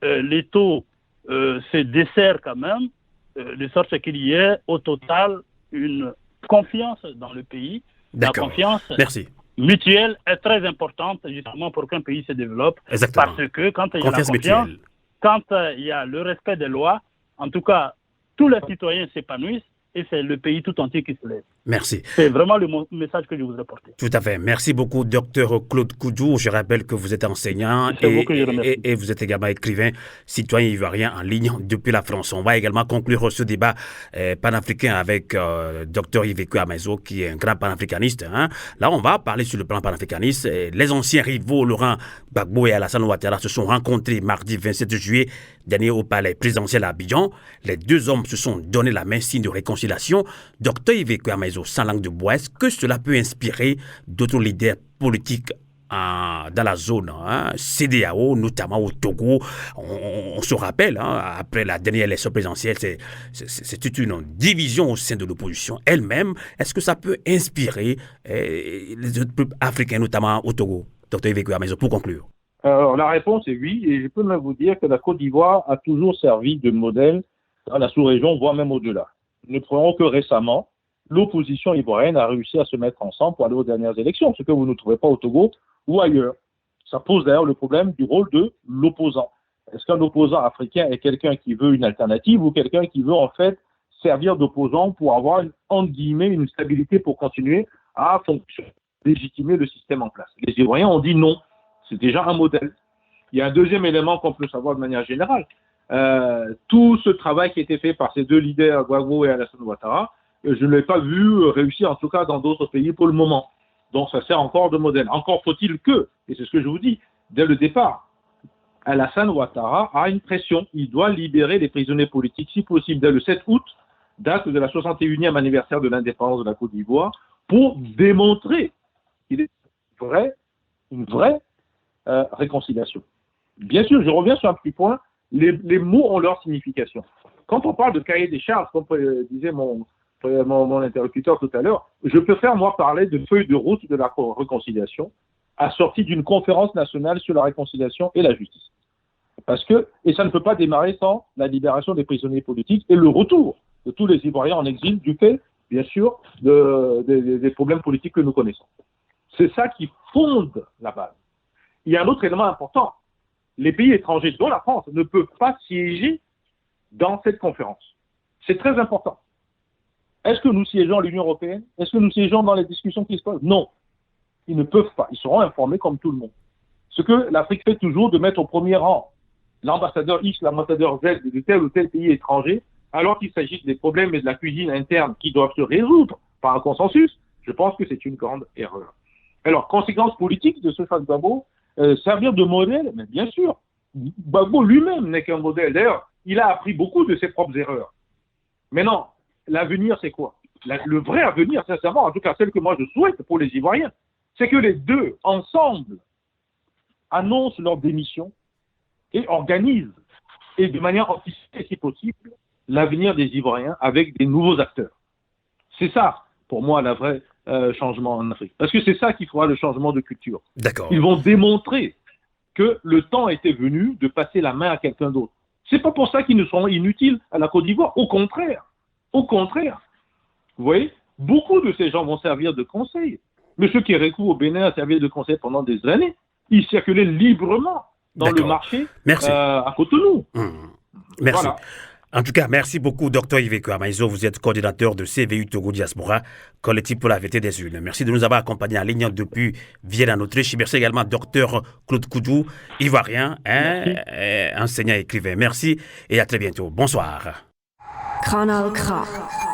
les taux se desserrent quand même, de sorte qu'il y ait au total une confiance dans le pays. D'accord. La confiance mutuelle est très importante justement pour qu'un pays se développe. Exactement. Parce que quand il y a la confiance, quand il y a le respect des lois, en tout cas, tous les citoyens s'épanouissent et c'est le pays tout entier qui se lève. Merci. C'est vraiment le message que je voudrais porter. Tout à fait. Merci beaucoup, docteur Claude Koudou. Je rappelle que vous êtes enseignant et vous êtes également écrivain, citoyen ivoirien en ligne depuis la France. On va également conclure ce débat panafricain avec docteur Iveco Amazo, qui est un grand panafricaniste. Là, on va parler sur le plan panafricaniste. Les anciens rivaux, Laurent Gbagbo et Alassane Ouattara, se sont rencontrés mardi 27 juillet dernier au palais présidentiel à Abidjan. Les deux hommes se sont donné la main, signe de réconciliation. Docteur Iveco Amazo, sans langue de bois, est-ce que cela peut inspirer d'autres leaders politiques dans la zone CEDEAO, notamment au Togo? On se rappelle, après la dernière élection présidentielle, c'est toute une division au sein de l'opposition elle-même. Est-ce que ça peut inspirer les autres peuples africains, notamment au Togo? Dr Iveco Amazo, pour conclure. Alors, la réponse est oui, et je peux même vous dire que la Côte d'Ivoire a toujours servi de modèle dans la sous-région, voire même au-delà. Ne prenons que récemment, l'opposition ivoirienne a réussi à se mettre ensemble pour aller aux dernières élections, ce que vous ne trouvez pas au Togo ou ailleurs. Ça pose d'ailleurs le problème du rôle de l'opposant. Est-ce qu'un opposant africain est quelqu'un qui veut une alternative ou quelqu'un qui veut en fait servir d'opposant pour avoir, entre guillemets, une stabilité pour continuer à fonctionner, légitimer le système en place? Les Ivoiriens ont dit non. C'est déjà un modèle. Il y a un deuxième élément qu'on peut savoir de manière générale. Tout ce travail qui a été fait par ces deux leaders, Gbagbo et Alassane Ouattara, je ne l'ai pas vu réussir, en tout cas dans d'autres pays pour le moment. Donc ça sert encore de modèle. Encore faut-il que, et c'est ce que je vous dis, dès le départ, Alassane Ouattara a une pression. Il doit libérer les prisonniers politiques, si possible, dès le 7 août, date de la 61e anniversaire de l'indépendance de la Côte d'Ivoire, pour démontrer qu'il est une vraie réconciliation. Bien sûr, je reviens sur un petit point, les mots ont leur signification. Quand on parle de cahier des charges, comme disait mon interlocuteur tout à l'heure, je préfère, moi, parler de feuille de route de la réconciliation assortie d'une conférence nationale sur la réconciliation et la justice. Et ça ne peut pas démarrer sans la libération des prisonniers politiques et le retour de tous les Ivoiriens en exil du fait bien sûr, des problèmes politiques que nous connaissons. C'est ça qui fonde la base. Il y a un autre élément important. Les pays étrangers, dont la France, ne peuvent pas siéger dans cette conférence. C'est très important. Est-ce que nous siégeons à l'Union européenne? Est-ce que nous siégeons dans les discussions qui se posent? Non. Ils ne peuvent pas. Ils seront informés comme tout le monde. Ce que l'Afrique fait toujours, de mettre au premier rang l'ambassadeur X, l'ambassadeur Z de tel ou tel pays étranger, alors qu'il s'agit des problèmes et de la cuisine interne qui doivent se résoudre par un consensus, je pense que c'est une grande erreur. Alors, conséquence politique de ce choix de Gbagbo, servir de modèle, mais bien sûr, Gbagbo lui-même n'est qu'un modèle. D'ailleurs, il a appris beaucoup de ses propres erreurs. Mais non, l'avenir, c'est quoi? Le vrai avenir, sincèrement, en tout cas celle que moi je souhaite pour les Ivoiriens, c'est que les deux, ensemble, annoncent leur démission et organisent, et de manière anticipée si possible, l'avenir des Ivoiriens avec des nouveaux acteurs. C'est ça, pour moi, le vrai changement en Afrique. Parce que c'est ça qui fera le changement de culture. D'accord. Ils vont démontrer que le temps était venu de passer la main à quelqu'un d'autre. C'est pas pour ça qu'ils ne seront inutiles à la Côte d'Ivoire. Au contraire. Au contraire. Vous voyez, beaucoup de ces gens vont servir de conseil. M. Kérékou au Bénin a servi de conseil pendant des années. Il circulait librement dans le marché à Cotonou. Merci. Voilà. En tout cas, merci beaucoup, Dr Iveco Amaïzo. Vous êtes coordinateur de CVU Togo Diaspora, collectif pour la vérité des urnes. Merci de nous avoir accompagnés en ligne depuis Vienne en Autriche. Merci également, Dr Claude Koudou, ivoirien, enseignant et écrivain. Merci et à très bientôt. Bonsoir. Kanal K.